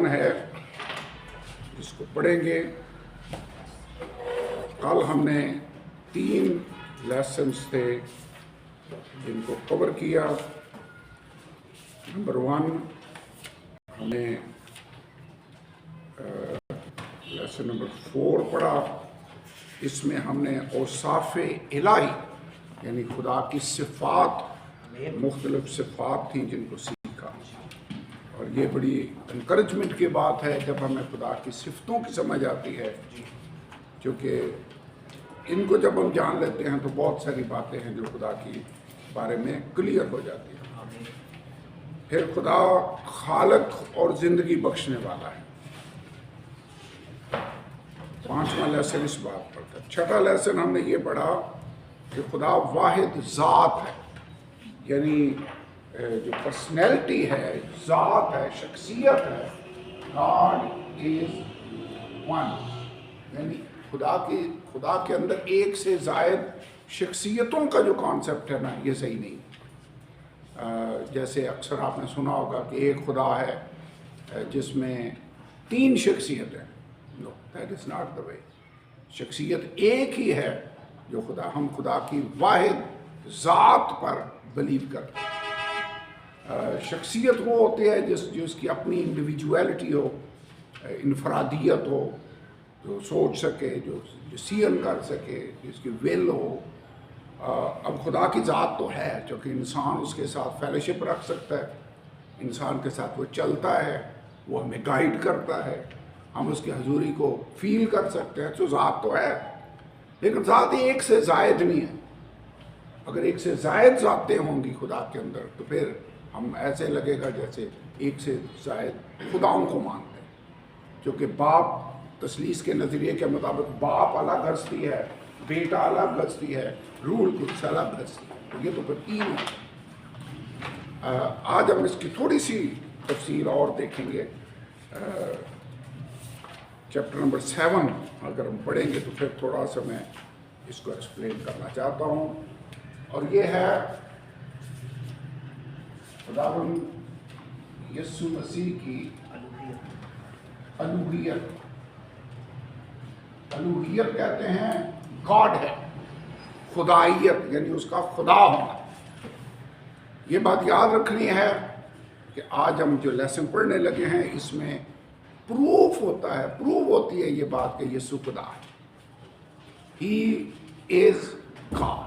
है इसको पढ़ेंगे। कल हमने 3 लेसन्स थे जिनको कवर किया। नंबर 1 हमने लेसन नंबर 4 पढ़ा। इसमें हमने औसाफ़े इलाही यानी खुदा की सिफ़ात, मुख्तलिफ सिफ़ात थी जिनको सीखा। और ये बड़ी इनकरेजमेंट की बात है जब हमें खुदा की सिफ़तों की समझ आती है, क्योंकि इनको जब हम जान लेते हैं तो बहुत सारी बातें हैं जो खुदा की बारे में क्लियर हो जाती है। फिर खुदा खालिक और ज़िंदगी बख्शने वाला है। 5वां लेसन इस बात पर था। 6ठा लेसन हमने ये पढ़ा कि खुदा वाहिद ज़ात है, यानी जो पर्सनैलिटी है, ज़ात है, शख्सियत है। गॉड इज़ वन, यानी खुदा के अंदर एक से ज़ायद शख्सियतों का जो कॉन्सेप्ट है ना, ये सही नहीं। जैसे अक्सर आपने सुना होगा कि एक खुदा है जिसमें 3 शख्सियतें। No, that is not the way. शख्सियत एक ही है जो हम खुदा की वाहिद ज़ात पर बिलीव करते हैं। शख्सियत वो होती है जिसकी अपनी इंडिविजुअलिटी हो, इनफरादियत हो, जो सोच सके, जो डिसीजन कर सके, जिसकी विल हो। अब खुदा की ज़ात तो है, क्योंकि इंसान उसके साथ फेलोशिप रख सकता है, इंसान के साथ वो चलता है, वो हमें गाइड करता है, हम उसकी हजूरी को फील कर सकते हैं, तो ज़ात तो है। लेकिन ज़ात एक से ज़ायद नहीं है। अगर एक से ज़ायद ज़ातें होंगी खुदा के अंदर तो फिर हम ऐसे लगेगा जैसे एक से ज़ायद खुदाओं को मानते हैं, क्योंकि बाप तसलीस के नज़रिए के मुताबिक बाप अलग हस्ती है, बेटा अलग हस्ती है, रूल कुछ अलग हस्ती है। तो ये तो फिर 3 है। आज हम इसकी थोड़ी सी तफसील और देखेंगे। चैप्टर नंबर 7 अगर हम पढ़ेंगे तो फिर थोड़ा सा मैं इसको एक्सप्लेन करना चाहता हूँ। और ये है खुदावंद यीशु मसीह की अलूहियत। अलूहियत कहते हैं गॉड है, खुदाइयत यानी उसका खुदा होना। ये बात याद रखनी है कि आज हम जो लेसन पढ़ने लगे हैं इसमें प्रूफ होता है, प्रूव होती है ये बात कि यीशु खुदा है। He is God.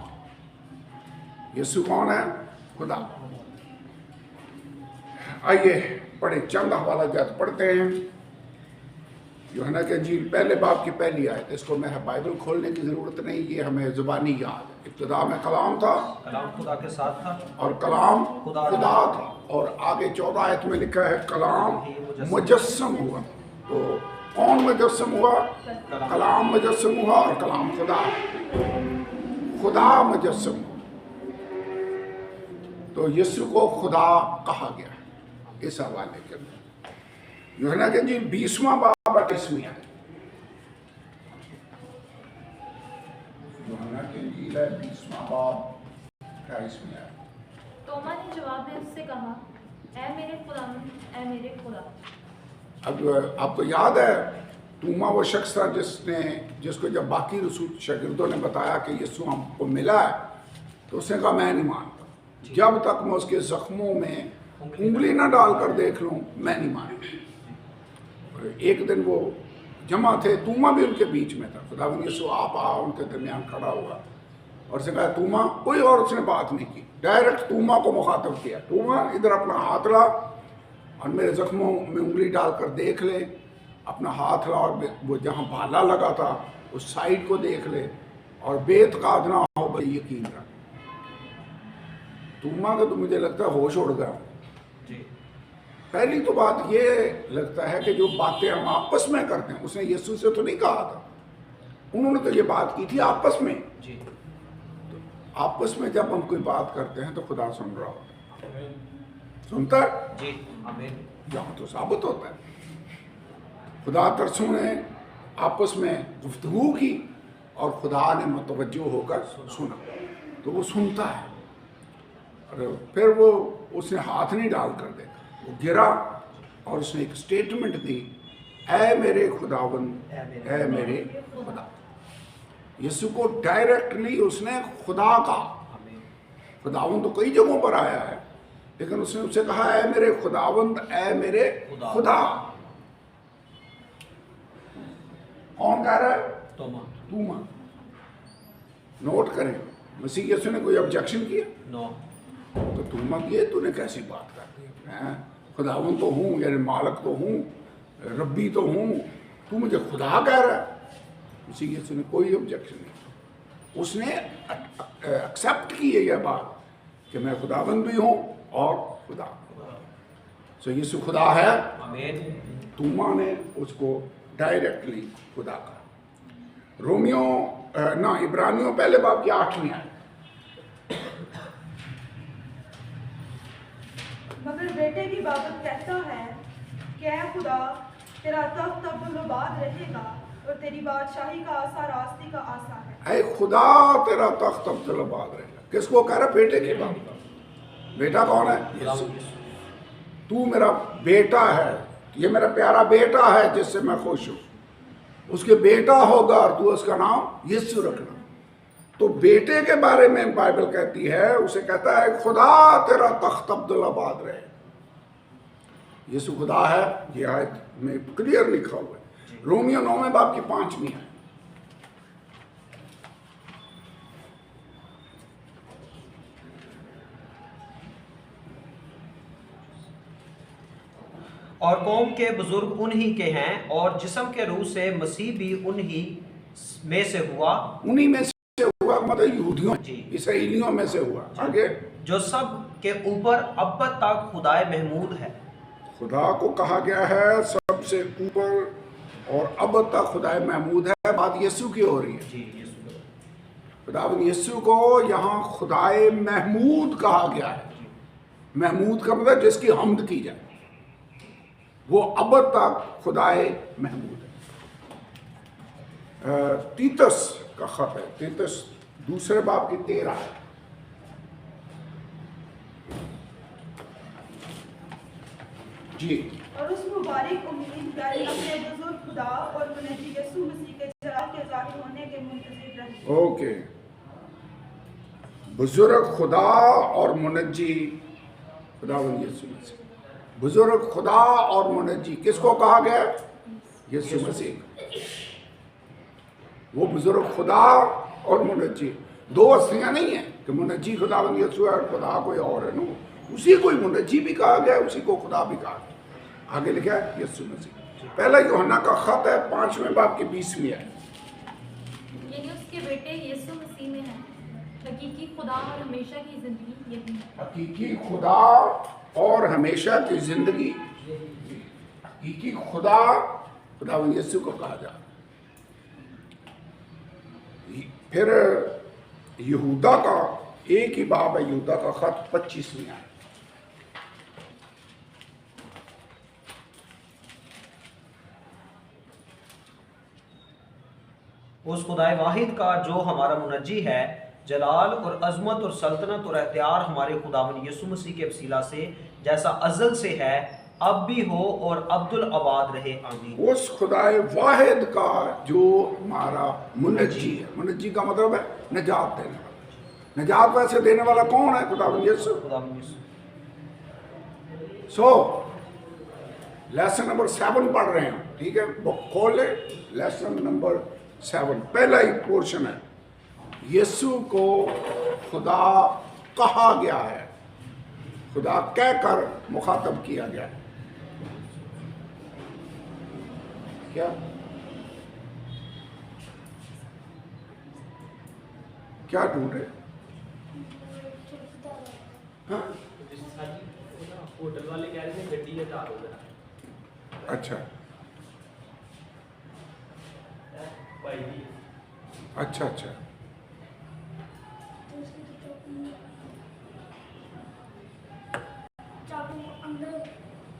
यीशु कौन है? खुदा। आइए पढ़े, चंद हवाला जात पढ़ते हैं। यूहन्ना की इंजील पहले बाब की पहली आयत। इसको मेरा बाइबल खोलने की ज़रूरत नहीं, ये हमें ज़ुबानी याद है। इब्तिदा में कलाम था, कलाम खुदा के साथ था और कलाम खुदा था। और आगे 14 आयत में लिखा है कलाम मुजस्सम हुआ। तो कौन मुजस्सम हुआ? कलाम मुजस्सम हुआ और कलाम खुदा मुजस्सम हुआ। तो यीशु को खुदा कहा गया इस हवाले के अंदर। यूहन्ना की इंजील 20वां बाब 28वीं आयत। यूहन्ना की इंजील है 20वां बाब 28वीं आयत। तोमा ने जवाब में उससे कहा, ऐ मेरे खुदा, ऐ मेरे खुदा। अब आपको याद है तूमा वो शख्स था जिसको जब बाकी रसूल शागिर्दों ने बताया कि यीशु हमको मिला है तो उसने कहा मैं नहीं मानता, जब तक मैं उसके जख्मों में उंगली ना डालकर देख लूं मैं नहीं मानता। और एक दिन वो जमा थे, तूमा भी उनके बीच में था। खुदावंद यीशु आप उनके दरमियान खड़ा हुआ और उसने कहा तूमा। कोई और उसने बात नहीं की, डायरेक्ट तूमा को मुखातब किया, तूमा इधर अपना हाथ ला और मेरे जख्मों में उंगली डालकर देख ले। अपना हाथ ला और वो जहाँ भाला लगा था उस साइड को देख ले और बेतकाद ना हो, भाई यकीन रख। तूमा का तो मुझे लगता है होश उड़ गया। पहली तो बात ये लगता है कि जो बातें हम आपस में करते हैं, उसने यीशु से तो नहीं कहा था, उन्होंने तो ये बात की थी आपस में। तो आपस में जब हम कोई बात करते हैं तो खुदा सुन रहा होता है, सुनता है। यहाँ तो साबित होता है खुदा तरसों ने आपस में गुफ्तगू की और खुदा ने मुतवज्जो होकर सुना, तो वो सुनता है। और फिर वो उसने हाथ नहीं डाल कर देखा, वो गिरा और उसने एक स्टेटमेंट दी, ऐ मेरे खुदावंद, ऐ मेरे खुदा। यीशु को डायरेक्टली उसने खुदा कहा। खुदावंद तो कई जगहों पर आया है, लेकिन उसने उससे कहा, ऐ मेरे खुदावंद, ऐ मेरे खुदा। कौन कह रहा है? तूमा। नोट करें, मसीह यीशु ने कोई ऑब्जेक्शन किया? नो। तो तूमा किए, तूने कैसी बात कर दी? मैं खुदावंद तो हूँ, यानी मालिक तो हूँ, रब्बी तो हूँ, तू मुझे खुदा कह रहा है? मसीह यीशु ने कोई ऑब्जेक्शन नहीं, उसने एक्सेप्ट की है यह बात कि मैं खुदावंद भी हूँ और खुदा। सो यीशु खुदा है। आमीन। तूमा ने उसको डायरेक्टली खुदा कहा। रोमियो ना इब्रानियों पहले बाब की 8वीं आयत। मगर बेटे की बाबत कहता है कि ऐ खुदा, तेरा तख्त अब्दुल्लाबाद रहेगा और तेरी बादशाही का आसा रास्ती का आसा है। ऐ खुदा, तेरा तख्त अब्दुल्लाबाद रहेगा। किसको कह रहा? बेटे की बात। बेटा कौन है? यीशु। तू मेरा बेटा है, ये मेरा प्यारा बेटा है जिससे मैं खुश हूँ। उसके बेटा होगा और तू उसका नाम यीशु रखना। तो बेटे के बारे में बाइबल कहती है, उसे कहता है खुदा, तेरा तख्त अब्दुल्लाबाद रहे। यीशु खुदा है, ये आयत में क्लियर लिखा हुआ है। रोमियो 9वें बाब की 5वीं है। और कौम के बुजुर्ग उन्हीं के हैं, और जिस्म के रूह से मसीह भी उन्हीं में से हुआ। उन्हीं में से हुआ मतलब यहूदियों, जी। इसराइलियों में से हुआ। आगे, जो सब के ऊपर अब तक खुदाए महमूद है। खुदा को कहा गया है सबसे ऊपर और अब तक खुदा महमूद है। बात यीशु की हो रही है। जी, यीशु। खुदावंद यीशु को यहाँ खुदाए महमूद कहा गया है। महमूद का मतलब जिसकी हम्द की जाए, वो अब तक खुदाए महमूद है। तीतस का खत है, तीतस 2 बाब की 13 है। जी। और उस मुबारक उम्मीद यानी अपने बुजुर्ग खुदा और मुनज्जी यीशु मसीह के जलाल के ज़ाहिर होने के मुंतज़िर रहे। ओके, बुजुर्ग खुदा और मुनज्जी खुदावंद यीशु मसीह। बुजुर्ग खुदा और मुनज्जी किसको कहा गया? यीशु मसीह। वो बुजुर्ग खुदा और मुनज्जी दो हस्तियां नहीं है कि मुनज्जी खुदावंद यीशु है और खुदा कोई और है। नो, उसी को मुनज्जी भी कहा गया, उसी को खुदा भी कहा गया। आगे लिखा है यीशु मसीह। पहला यूहन्ना का खत है 5वें बाब की 20वीं है। यानी उसके बेटे यीशु मसीह में है हकीकी खुदा और हमेशा की जिंदगी यही है। हकीकी खुदा और हमेशा की जिंदगी। हकीकी खुदा खुदावंद यीशु को कहा जा। फिर यहूदा का एक ही बाब है, यहूदा का खत 25वीं है। उस खुदाए वाहिद का जो हमारा मुनज्जी है, जलाल और अजमत और सल्तनत और अख्तियार हमारे खुदावंद यीशु मसीह के वसीला से जैसा अज़ल से है, अब भी हो और अब्दुल आबाद रहे। आमीन। उस खुदाए वाहिद का जो हमारा मुनज्जी है। मुनज्जी का मतलब है निजात देने वाला। निजात वैसे देने वाला कौन है? खुदावंद यीशु। खुदावंद यीशु। सो लेसन नंबर 7 पढ़ रहे हैं, ठीक है? बुक खोल ले, लेसन नंबर 7 पहला ही पोर्शन है। यीशु को खुदा कहा गया है, खुदा कहकर मुखातब किया गया है। क्या क्या ढूंढे? हाँ, होटल वाले कह रहे थे गड्डी हटा दो जरा। अच्छा भाई जी, अच्छा अच्छा।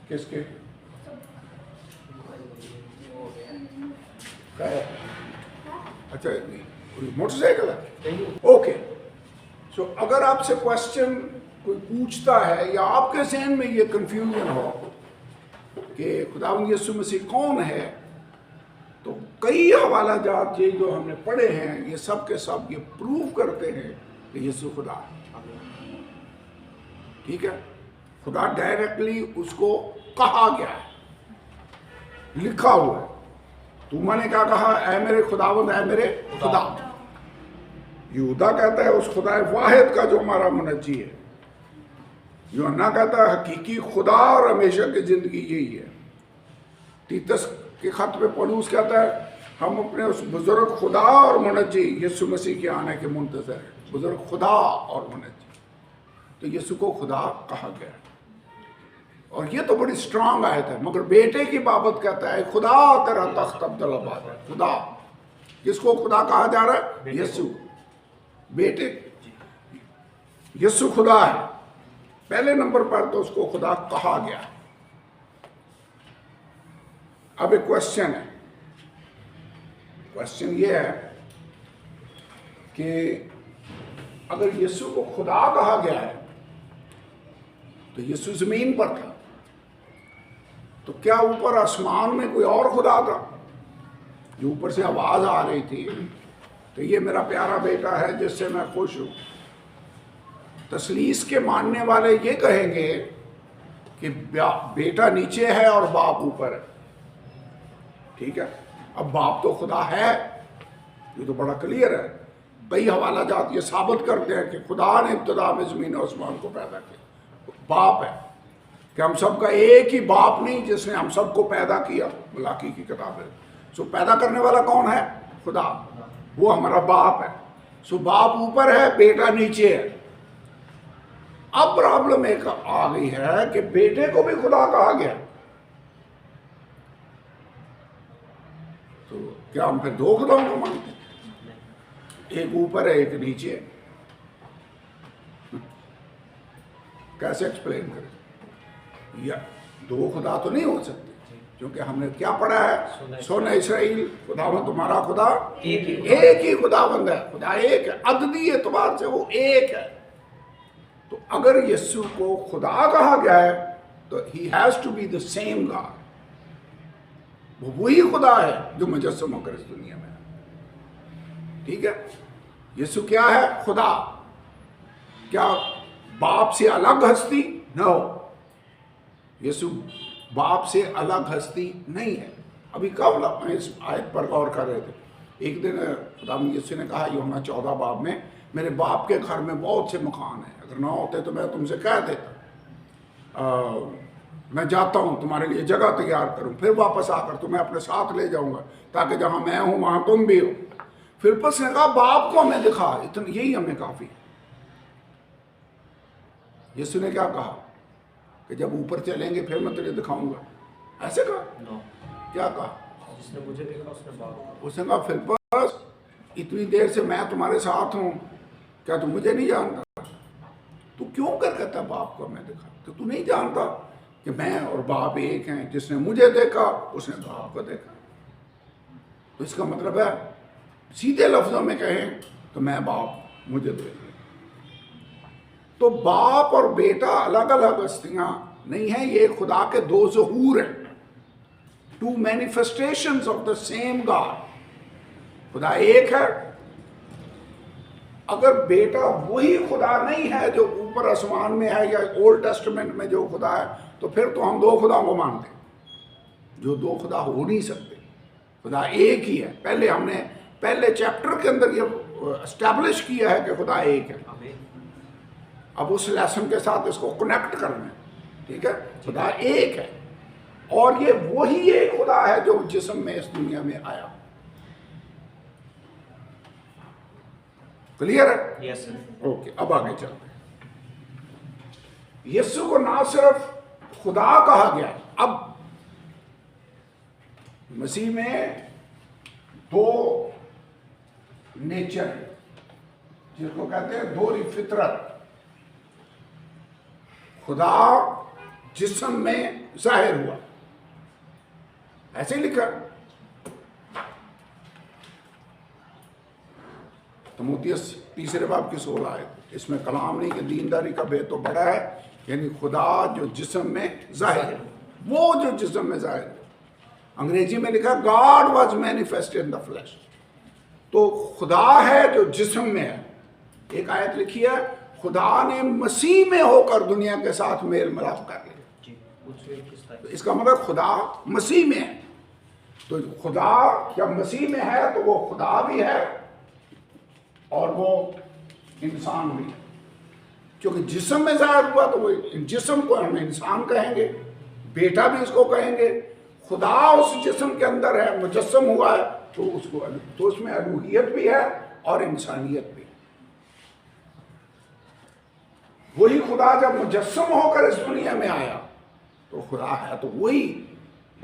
किसके? क्या है? अच्छा, मोटरसाइकिल है। ओके, सो अगर आपसे क्वेश्चन कोई पूछता है या आपके जहन में ये कंफ्यूजन हो कि खुदावंद यीशु मसीह कौन है, तो कई हवाला जात ये जो हमने पढ़े हैं ये सब के सब ये प्रूव करते हैं कि यीशु खुदा है। ठीक है, खुदा डायरेक्टली उसको कहा गया है, लिखा हुआ है। तूमा ने क्या कहा? ऐ मेरे खुदावंद, ऐ मेरे खुदा। यहूदा कहता है उस खुदा वाहिद का जो हमारा मुनज्जी है। यूहन्ना कहता है हकीकी खुदा और हमेशा की जिंदगी यही है। तीतस के खत में पौलुस कहता है हम अपने उस बुजुर्ग खुदा और मुनज्जी यीशु मसीह के आने के मुंतजर हैं। बुजुर्ग खुदा और मुनज्जी, तो यीशु को खुदा कहा गया है। और ये तो बड़ी स्ट्रांग आयत है। मगर बेटे की बाबत कहता है खुदा तेरा तख्त अब्दुल्लाबाद है। खुदा, किसको खुदा कहा जा रहा है? यीशु, बेटे। यीशु खुदा है, पहले नंबर पर तो उसको खुदा कहा गया। अब एक क्वेश्चन है। क्वेश्चन ये है कि अगर यीशु को खुदा कहा गया है तो यीशु जमीन पर था, तो क्या ऊपर आसमान में कोई और खुदा था? जो ऊपर से आवाज आ रही थी तो ये मेरा प्यारा बेटा है जिससे मैं खुश हूं। तसलीस के मानने वाले ये कहेंगे कि बेटा नीचे है और बाप ऊपर है। ठीक है, अब बाप तो खुदा है, ये तो बड़ा क्लियर है। कई हवाला जात ये साबित करते हैं कि खुदा ने इब्तदा में जमीन और आसमान को पैदा किया। बाप है कि हम सबका एक ही बाप नहीं जिसने हम सबको पैदा किया। मलाकी की किताब है। सो पैदा करने वाला कौन है? खुदा, वो हमारा बाप है। सो बाप ऊपर है, बेटा नीचे है। अब प्रॉब्लम एक आ गई है कि बेटे को भी खुदा कहा गया, तो क्या हम फिर दो खुदाओं को मानते हैं? एक ऊपर है, एक नीचे है। कैसे एक्सप्लेन करें? या दो खुदा तो नहीं हो सकते, क्योंकि हमने क्या पढ़ा है? सुन इस्राएल, खुदावंद तुम्हारा खुदा एक ही खुदावंद है। खुदा एक है, अददी एतबार से वो एक है। तो अगर यीशु को खुदा कहा गया है तो he has to be the same God. वो वही खुदा है जो मुजस्सम होकर इस दुनिया में है। ठीक है, यीशु क्या है? खुदा। क्या बाप से अलग हस्ती? नो, यीशु बाप से अलग हस्ती नहीं है। अभी कब इस आयत पर गौर कर रहे थे। एक दिन खुदा यीशु ने कहा यूहन्ना 14 बाब में, मेरे बाप के घर में बहुत से मकान हैं, अगर ना होते तो मैं तुमसे कह देता। मैं जाता हूँ तुम्हारे लिए जगह तैयार करूँ, फिर वापस आकर तुम्हें अपने साथ ले जाऊँगा, ताकि जहाँ मैं हूँ वहाँ तुम भी हो। फिर बस ने कहा बाप को हमें दिखा, इतना यही हमें काफ़ी है। यीशु ने क्या कहा कि जब ऊपर चलेंगे फिर मैं तुझे दिखाऊंगा, ऐसे कहा? क्या कहा? जिसने मुझे देखा उसने बाप को। उसने कहा फिर बस इतनी देर से मैं तुम्हारे साथ हूँ, क्या तू मुझे नहीं जानता? तू क्यों कर कहता बाप को मैं देखा? तो तू नहीं जानता कि मैं और बाप एक हैं? जिसने मुझे देखा उसने बाप को देखा। तो इसका मतलब है, सीधे लफ्जों में कहें तो मैं बाप, मुझे देख। तो बाप और बेटा अलग अलग हस्तियां नहीं है, ये खुदा के दो ज़हूर हैं, two manifestations of the same God. खुदा एक है। अगर बेटा वही खुदा नहीं है जो ऊपर आसमान में है या ओल्ड टेस्टामेंट में जो खुदा है, तो फिर तो हम दो खुदाओं को मानते हैं, जो दो खुदा हो नहीं सकते। खुदा एक ही है। पहले हमने पहले चैप्टर के अंदर ये एस्टैब्लिश किया है कि खुदा एक है। अब उस लेसन के साथ इसको कनेक्ट करना है। ठीक है, खुदा एक है और ये वही एक खुदा है जो जिस्म में इस दुनिया में आया। क्लियर है? Yes sir. ओके, अब आगे चलते हैं। यीशु को ना सिर्फ खुदा कहा गया, अब मसीह में दो नेचर है, जिसको कहते हैं दोहरी फितरत। खुदा जिस्म में जाहिर हुआ, ऐसे लिखा। तमुथियुस 3 बाब की 16 आयत, इसमें कलाम नहीं कि दीनदारी का भेद तो बड़ा है, यानी खुदा जो जिस्म में जाहिर है। वो जो जिस्म में जाहिर हुआ। अंग्रेजी में लिखा God was manifest in the flash. तो खुदा है जो जिस्म में है। एक आयत लिखी है, खुदा ने मसीह में होकर दुनिया के साथ मेल मिलाप कर लिया। जी, उसमें किस तरह? तो इसका मतलब खुदा मसीह में है। तो खुदा जब मसीह में है तो वो खुदा भी है और वो इंसान भी है। क्योंकि जिस्म में जाहिर हुआ तो वो जिस्म को हम इंसान कहेंगे, बेटा भी उसको कहेंगे। खुदा उस जिस्म के अंदर है, मुजस्सम हुआ है, तो उसको तो उसमें अलूहियत भी है और इंसानियत भी है। वही खुदा जब मुजस्सम होकर इस दुनिया में आया तो खुदा है, तो वही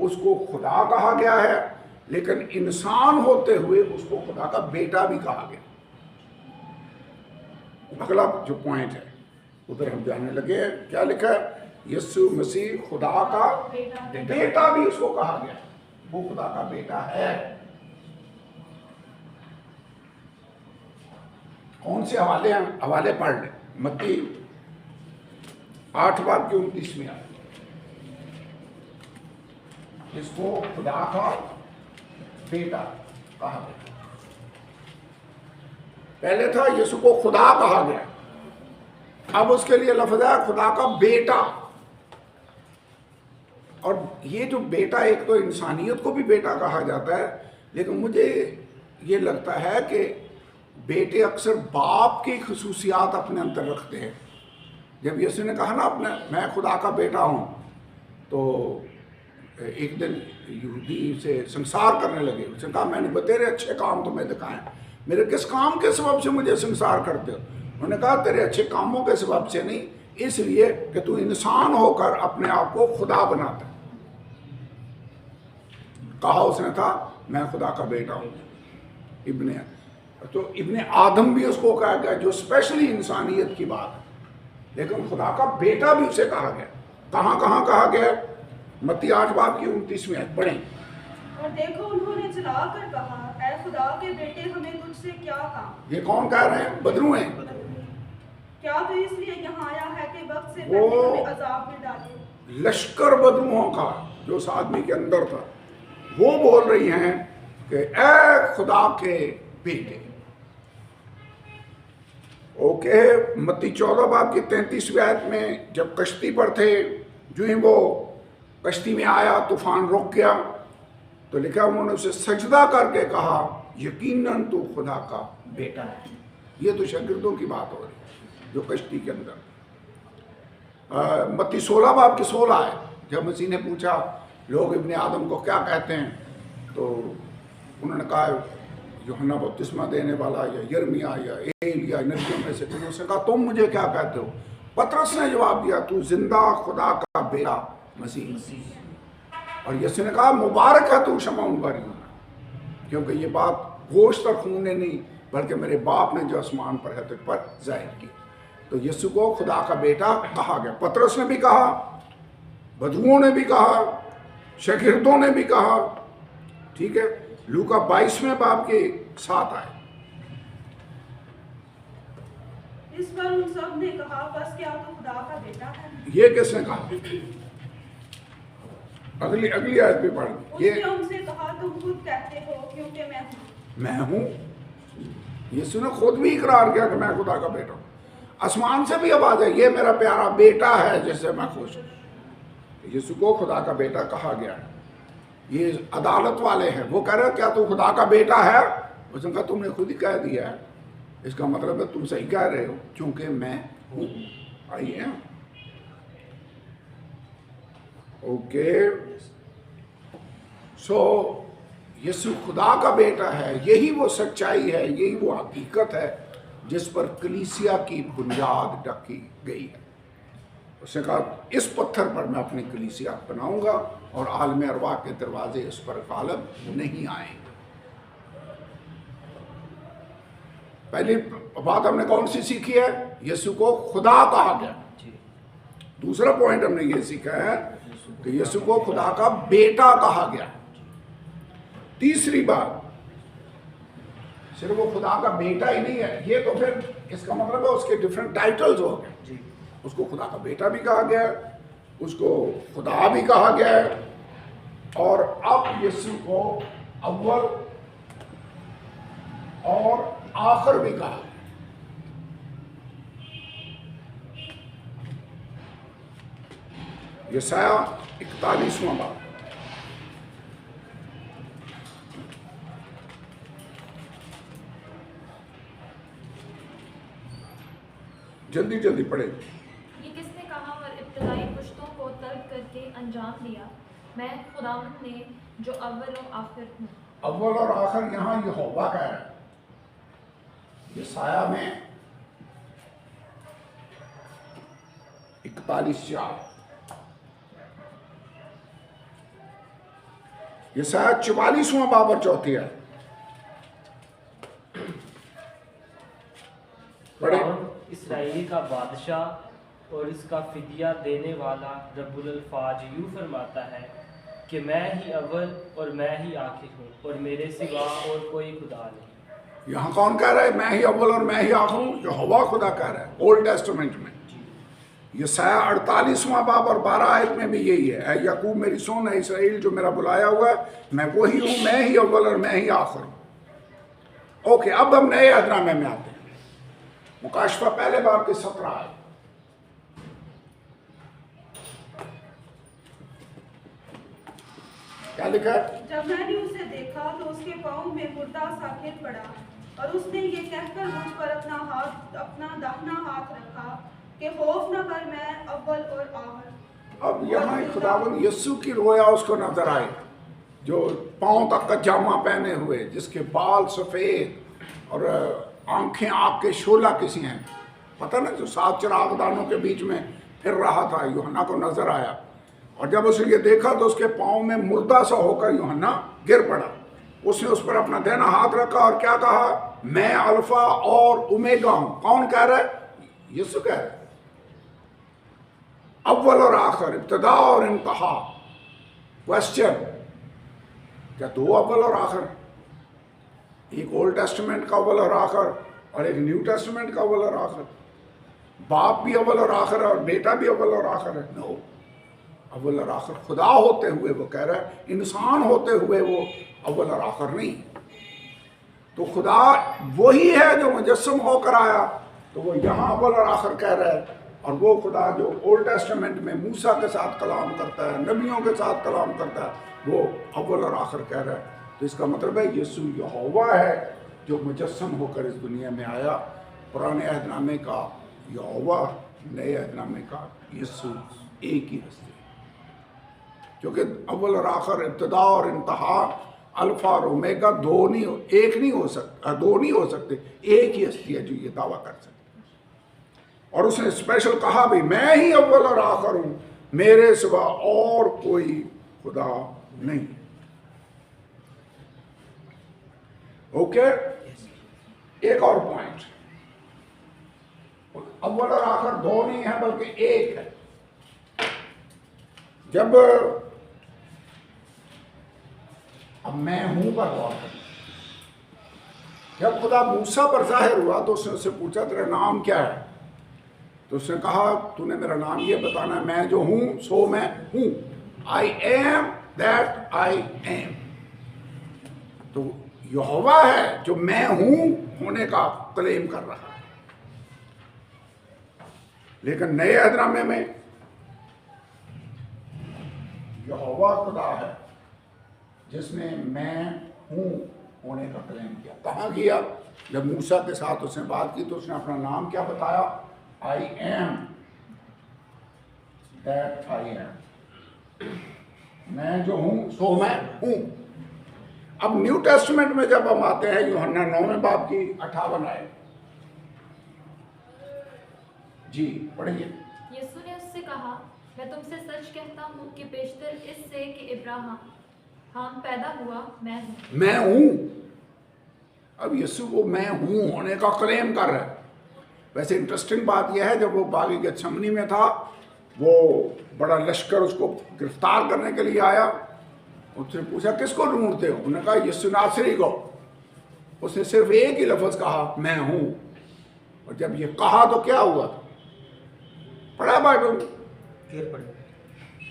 उसको खुदा कहा गया है, लेकिन इंसान होते हुए उसको खुदा का बेटा भी कहा गया। अगला जो पॉइंट है उधर हम जाने लगे। क्या लिखा है? यीशु मसीह खुदा का बेटा भी उसको कहा गया, वो खुदा का बेटा है। कौन से हवाले हैं? हवाले पढ़ लें। मत्ती 8 बाब की 29 आयत। इसको खुदा का बेटा कहा गया। पहले था यीशु को खुदा कहा गया, अब उसके लिए लफ्ज़ है खुदा का बेटा। और ये जो बेटा, एक तो इंसानियत को भी बेटा कहा जाता है, लेकिन मुझे ये लगता है कि बेटे अक्सर बाप की खसूसियात अपने अंदर रखते हैं। जब यीशु ने कहा ना अपने मैं खुदा का बेटा हूँ, तो एक दिन यहूदी से संसार करने लगे। उसने कहा मैंने बतेरे अच्छे काम तुम्हें दिखाए, मेरे किस काम के सबब से मुझे संसार करते हो? उन्होंने कहा तेरे अच्छे कामों के सबब से नहीं, इसलिए कि तू इंसान होकर अपने आप को खुदा बनाता है। कहा उसने था मैं खुदा का बेटा हूँ। इब्ने, तो इब्ने आदम भी उसको कहा गया, जो स्पेशली इंसानियत की बात है, लेकिन खुदा का बेटा भी उसे कहा गया। कहाँ कहाँ कहा गया? मत्ती 8 बाब की 29 में आयत पढ़ें। और देखो उन्होंने जलाकर कहा, ऐ खुदा के बेटे हमें तुझसे क्या काम? ये कौन कह रहे हैं? बदरू हैं। क्या तो इसलिए यहाँ आया है कि वक्त से वो पहले हमें अजाब में डाले? लश्कर बदरुओं का जो उस आदमी के अंदर था, वो बोल रही हैं कि ऐ खुदा के बेटे। ओके, मत्ती 14 बाब की 33वीं आयत में जब कश्ती पर थे, जो ही वो कश्ती में आया, तूफान रुक गया, तो लिखा उन्होंने उसे सजदा करके कहा यकीनन तू खुदा का बेटा है। ये तो शागिर्दों की बात हो रही है जो कश्ती के अंदर। मत्ती 16 बाब की 16 है। जब मसीह ने पूछा लोग इब्ने आदम को क्या कहते हैं, तो उन्होंने कहा यूहन्ना बपतिस्मा देने वाला या यिर्मयाह या एलिय्याह नबियों में से। उसने कहा तुम मुझे क्या कहते हो? पतरस ने जवाब दिया तू जिंदा खुदा का बेटा मसीह। और यीशु ने कहा मुबारक है तू शमौन बारी, क्योंकि ये बात गोश्त और खून ने नहीं बल्कि मेरे बाप ने जो आसमान पर है तुझ पर जाहिर की। तो यीशु को खुदा का बेटा कहा गया। पतरस ने भी कहा, बदुओं ने भी कहा, शागिर्दों ने भी कहा। ठीक है, लूका 22वें बाब के 7 आए। इस पर उन सब ने कहा बस क्या तू खुदा का बेटा है? ये किसने कहा? अगली आयत भी पढ़। ये उसने उनसे कहा तुम खुद कहते हो क्योंकि मैं हूँ। यीशु ने खुद भी इकरार किया कि मैं खुदा का बेटा हूँ। आसमान से भी आवाज है, ये मेरा प्यारा बेटा है जिससे मैं खुश हूँ। यीशु को खुदा का बेटा कहा गया है। ये अदालत वाले हैं, वो कह रहे हैं क्या तू खुदा का बेटा है? उसने कहा तुमने खुद ही कह दिया है, इसका मतलब है तुम सही कह रहे हो क्योंकि मैं हूँ। आइए, ओके। सो यीशु खुदा का बेटा है। यही वो सच्चाई है, यही वो हकीकत है जिस पर कलीसिया की बुनियाद रखी गई है। उसने कहा इस पत्थर पर मैं अपनी कलीसिया बनाऊंगा और आलम अरवाह के दरवाजे इस पर गालिब नहीं आएंगे। पहली बात हमने कौन सी सीखी है? यीशु को खुदा कहा गया। दूसरा पॉइंट हमने ये सीखा है कि यीशु को खुदा का बेटा कहा गया। तीसरी बात, सिर्फ वो खुदा का बेटा ही नहीं है, ये तो फिर इसका मतलब है उसके डिफरेंट टाइटल्स हो गए। उसको खुदा का बेटा भी कहा गया उसको खुदा भी कहा गया है, और अब यीशु को अव्वल और आखिर भी कहा गया। यशाया 41वां बाब। जल्दी जल्दी पढ़े। ये किसने कहा और इब्तदाई पुश्तों को तर्क करके अंजाम दिया, मैं खुदावंद ने जो अव्वल और आखिर हूँ। अव्वल और आखिर यहाँ यहोवा कह रहा है। यशाया में 41:4, यशाया 44वां बाब और 4 है। बड़े इसराइली का बादशाह और इसका फिदिया देने वाला रब्बुल अल्फाज यूँ फरमाता है कि मैं ही अव्वल और मैं ही आखिर हूँ और मेरे सिवा और कोई खुदा नहीं। यहाँ कौन कह रहा है मैं ही अव्वल और मैं ही आखिर हूँ? यहोवा खुदा कह रहा है ओल्ड टेस्टामेंट में। यशाया 48वां बाब और 12 आयत में भी यही है, ऐ याकूब मेरी सुन, है इसराइल जो मेरा बुलाया हुआ है, मैं वही हूँ, मैं ही अव्वल और मैं ही आखिर हूँ। ओके, अब हम नए अहदनामे में आते हैं। मुकाशफा पहले बाब के 17 आयत। क्या लिखा है? जब मैंने उसे देखा तो उसके पाँव में मुर्दा सा गिर पड़ा, और उसने ये कहकर मुझ पर अपना दाहिना हाथ रखा कि खौफ न कर, मैं अव्वल और आखिर। अब यहाँ खुदावंद यीशु की रोया उसको नजर आए, जो पांव तक का जामा पहने हुए, जिसके बाल सफेद और आंखें आग के शोला किसी हैं, पता ना, जो 7 चिरागदानों के बीच में फिर रहा था, यूहन्ना को नजर आया। और जब उसने ये देखा तो उसके पाँव में मुर्दा सा होकर यूहन्ना गिर पड़ा। उसने उस पर अपना दाहिना हाथ रखा और क्या कहा, मैं अल्फा और ओमेगा हूं। कौन कह रहा है? यीशु कह रहा है। अव्वल और आखिर, इब्तिदा और इंतहा। क्वेश्चन, क्या 2 अव्वल और आखिर? एक ओल्ड टेस्टामेंट का अव्वल और आखिर और एक न्यू टेस्टामेंट का अव्वल और आखिर? बाप भी अव्वल और आखिर है और बेटा भी अव्वल और आखिर है? नो, अव्वल और आखिर खुदा होते हुए वो कह रहा है, इंसान होते हुए वो अव्वल और आखिर नहीं। तो खुदा वही है जो मुजस्सम होकर आया, तो वो यहाँ अव्वल और आखिर कह रहा है। और वो खुदा जो ओल्ड टेस्टामेंट में मूसा के साथ कलाम करता है, नबियों के साथ कलाम करता है, वो अव्वल और आखिर कह रहा है। तो इसका मतलब है यीशु यहोवा है जो मुजस्सम होकर इस दुनिया में आया। पुराने अहदनामे का यहोवा, नए अहदनामे का यीशु एक ही हस्ती, क्योंकि अव्वल और आखिर, इब्तिदा और इंतहा, अल्फा और ओमेगा दो नहीं हो सकते, एक ही हस्ती है जो ये दावा कर सकते। और उसने स्पेशल कहा भी, मैं ही अव्वल और आखिर हूं, मेरे सिवा और कोई खुदा नहीं। ओके, एक और पॉइंट, अव्वल और आखिर 2 नहीं है बल्कि एक है। जब अब मैं हूं पर गौर करें, जब खुदा मूसा पर जाहिर हुआ तो उसने उससे पूछा तेरा नाम क्या है? तो उसने कहा तूने मेरा नाम ये बताना है, मैं जो हूं सो मैं हूं, I am that I am. तो यहोवा है जो मैं हूं होने का क्लेम कर रहा है। लेकिन नए अहदनामे में यहोवा खुदा है जिसने मैं हूं होने का क्लेम किया। कहाँ किया? जब मूसा के साथ उसने बात की तो उसने अपना नाम क्या बताया? I am that I am, मैं जो हूं सो मैं हूं। अब न्यू टेस्टामेंट में जब हम आते हैं, यूहन्ना 9वें बाब की 58 आयत, जी पढ़िए। यीशु ने उससे कहा, मैं तुमसे सच कहता हूँ कि पेशतर इससे कि इब्राहिम पैदा हुआ, मैं हूँ। अब यीशु वो मैं हूँ होने का क्लेम कर रहा है। वैसे इंटरेस्टिंग बात यह है, जब वो बागी गेत्सेमनी में था, वो बड़ा लश्कर उसको गिरफ्तार करने के लिए आया। उसने पूछा किसको ढूंढते हो? उन्होंने कहा यीशु नासरी को। उसने सिर्फ एक ही लफ्ज कहा, मैं हूँ। और जब ये कहा तो क्या हुआ था? पढ़ा बाइबल में? फिर पढ़े।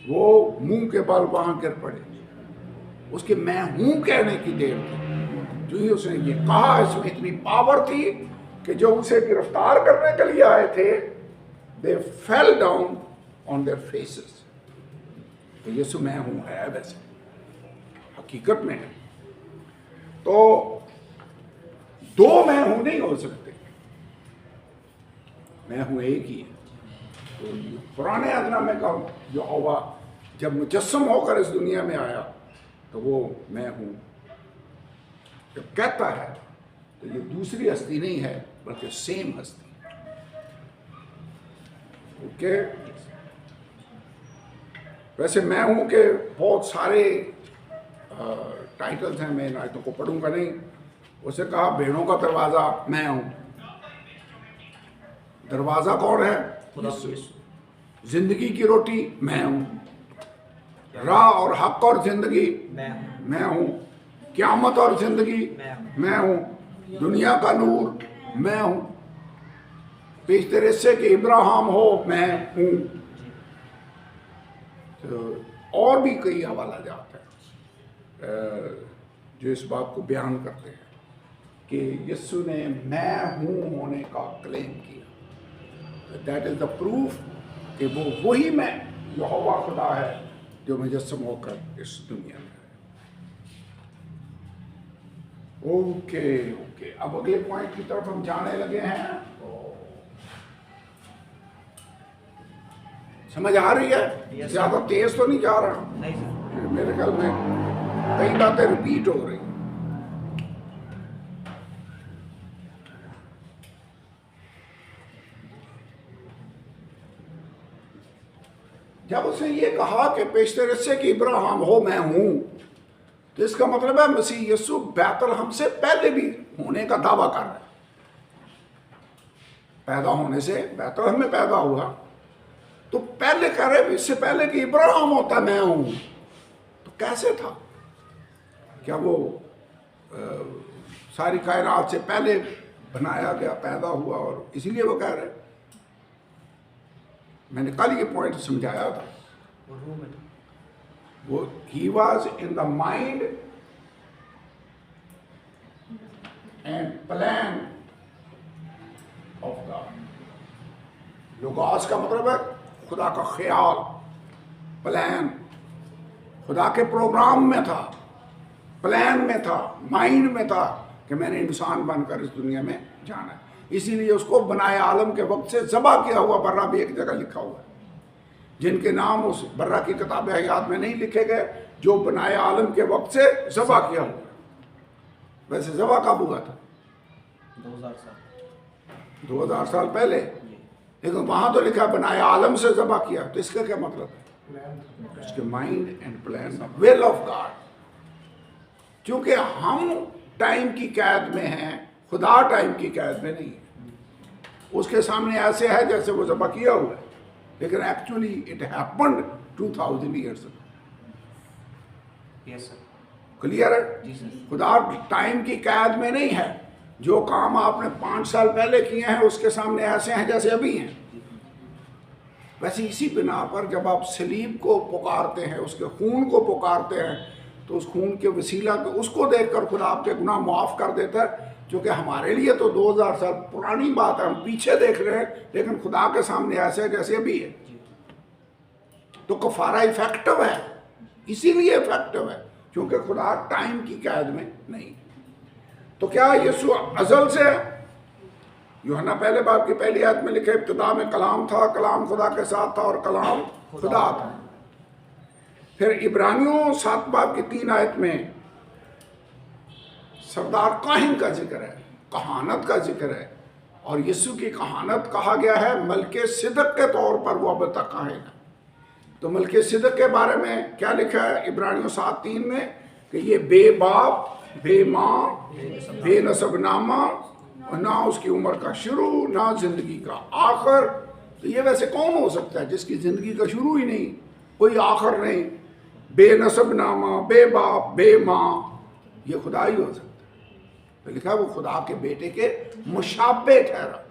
वो मुंह के बल वहां गिर पड़े। उसके मैं हूं कहने की देर थी। जो ही उसने ये कहा, इसमें इतनी पावर थी कि जो उसे गिरफ्तार करने के लिए आए थे, they fell down on their faces. तो यीशु मैं हूं है, वैसे हकीकत में है। तो दो मैं हूं नहीं हो सकते, मैं हूं एक ही है। तो पुराने अदनामे का यहोवा जब मुजस्सम होकर इस दुनिया में आया, तो वो मैं हूं जब कहता है, तो ये दूसरी हस्ती नहीं है, बल्कि सेम हस्ती। ओके, वैसे मैं हूं के बहुत सारे टाइटल्स हैं, मैं इन आयतों को पढ़ूंगा नहीं। उसे कहा भेड़ों का दरवाजा मैं हूं। दरवाजा कौन है? यीशु। जिंदगी की रोटी मैं हूं। राह और हक और जिंदगी मैं हूं। क़यामत और जिंदगी मैं हूं। दुनिया का नूर मैं हूं। पेश तेरे से कि इब्राहिम हो मैं हूं। तो और भी कई हवाला जात है जो इस बात को बयान करते हैं कि यीशु ने मैं हूं होने का क्लेम किया। दैट इज द प्रूफ कि वो वही मैं यहोवा खुदा है जो मुजस्सम होकर इस दुनिया में है। ओके ओके, अब अगले पॉइंट की तरफ हम जाने लगे हैं। तो समझ आ रही है? ज्यादा तेज तो नहीं जा रहा? नहीं सर। मेरे ख्याल में कई बातें रिपीट हो रही। जब उसने ये कहा कि पेशतर से कि इब्राहिम हो मैं हूं, तो इसका मतलब है मसीह यीशु बैतलहम से पहले भी होने का दावा कर रहा है। पैदा होने से बैतलहम में पैदा हुआ, तो पहले कह रहे इससे पहले कि इब्राहिम होता मैं हूं। तो कैसे था? क्या वो सारी कायनात से पहले बनाया गया, पैदा हुआ, और इसीलिए वो कह रहे? मैंने कल ये पॉइंट समझाया था। वो he was in the mind and plan of God. Logos का मतलब है खुदा का ख्याल, प्लान। खुदा के प्रोग्राम में था, प्लान में था, माइंड में था कि मैंने इंसान बनकर इस दुनिया में जाना है। इसीलिए उसको बनाए आलम के वक्त से ज़बा किया हुआ बर्रा भी एक जगह लिखा हुआ है, जिनके नाम उस बर्रा की किताब हयात में नहीं लिखे गए, जो बनाए आलम के वक्त से ज़बा किया हुआ। वैसे ज़बा कब हुआ था? 2000 साल पहले, लेकिन वहां तो लिखा बनाए आलम से ज़बा किया। तो इसका क्या मतलब है? इसके mind and plan, will of God. क्योंकि हम टाइम की कैद में हैं, खुदा टाइम की कैद में नहीं है। उसके सामने ऐसे है जैसे वो ज़बा किया हुआ है, लेकिन actually it happened 2000 years ago. Yes sir. Clear है? जी सर। खुदा टाइम की कैद में नहीं है। जो काम आपने 5 साल पहले किए हैं उसके सामने ऐसे हैं जैसे अभी हैं। वैसे इसी बिना पर जब आप सलीब को पुकारते हैं, उसके खून को पुकारते हैं, तो उस खून के वसीला को उसको देखकर खुदा आपके गुनाह माफ़ कर देता है। क्योंकि हमारे लिए तो 2000 साल पुरानी बात है, हम पीछे देख रहे हैं, लेकिन खुदा के सामने ऐसे है जैसे अभी है। तो कफारा इफेक्टिव है, इसीलिए इफेक्टिव है क्योंकि खुदा टाइम की कैद में नहीं। तो क्या यीशु अज़ल से है? यूहन्ना पहले बाब की पहली आयत में लिखे इब्तिदा में कलाम था, कलाम खुदा के साथ था और कलाम खुदा था। फिर इब्रानियों 7 बाब की 3 आयत में सरदार काहिन का जिक्र है, कहानत का जिक्र है, और यीशु की कहानत कहा गया है मलके सिदक के तौर पर वो अब तक काहिन है। तो मलके सिदक के बारे में क्या लिखा है इब्रानियों 7:3 में कि ये बेबाप, बेमाँ, बेनसब नामा, और ना उसकी उम्र का शुरू ना जिंदगी का आखिर। तो ये वैसे कौन हो सकता है जिसकी जिंदगी का शुरू ही नहीं, कोई आखिर नहीं? बेनसब नामा, बेबाप, बेमाँ, ये खुदा ही हो सकता है। तो लिखा वो खुदा के बेटे के मुशाबे ठहरा,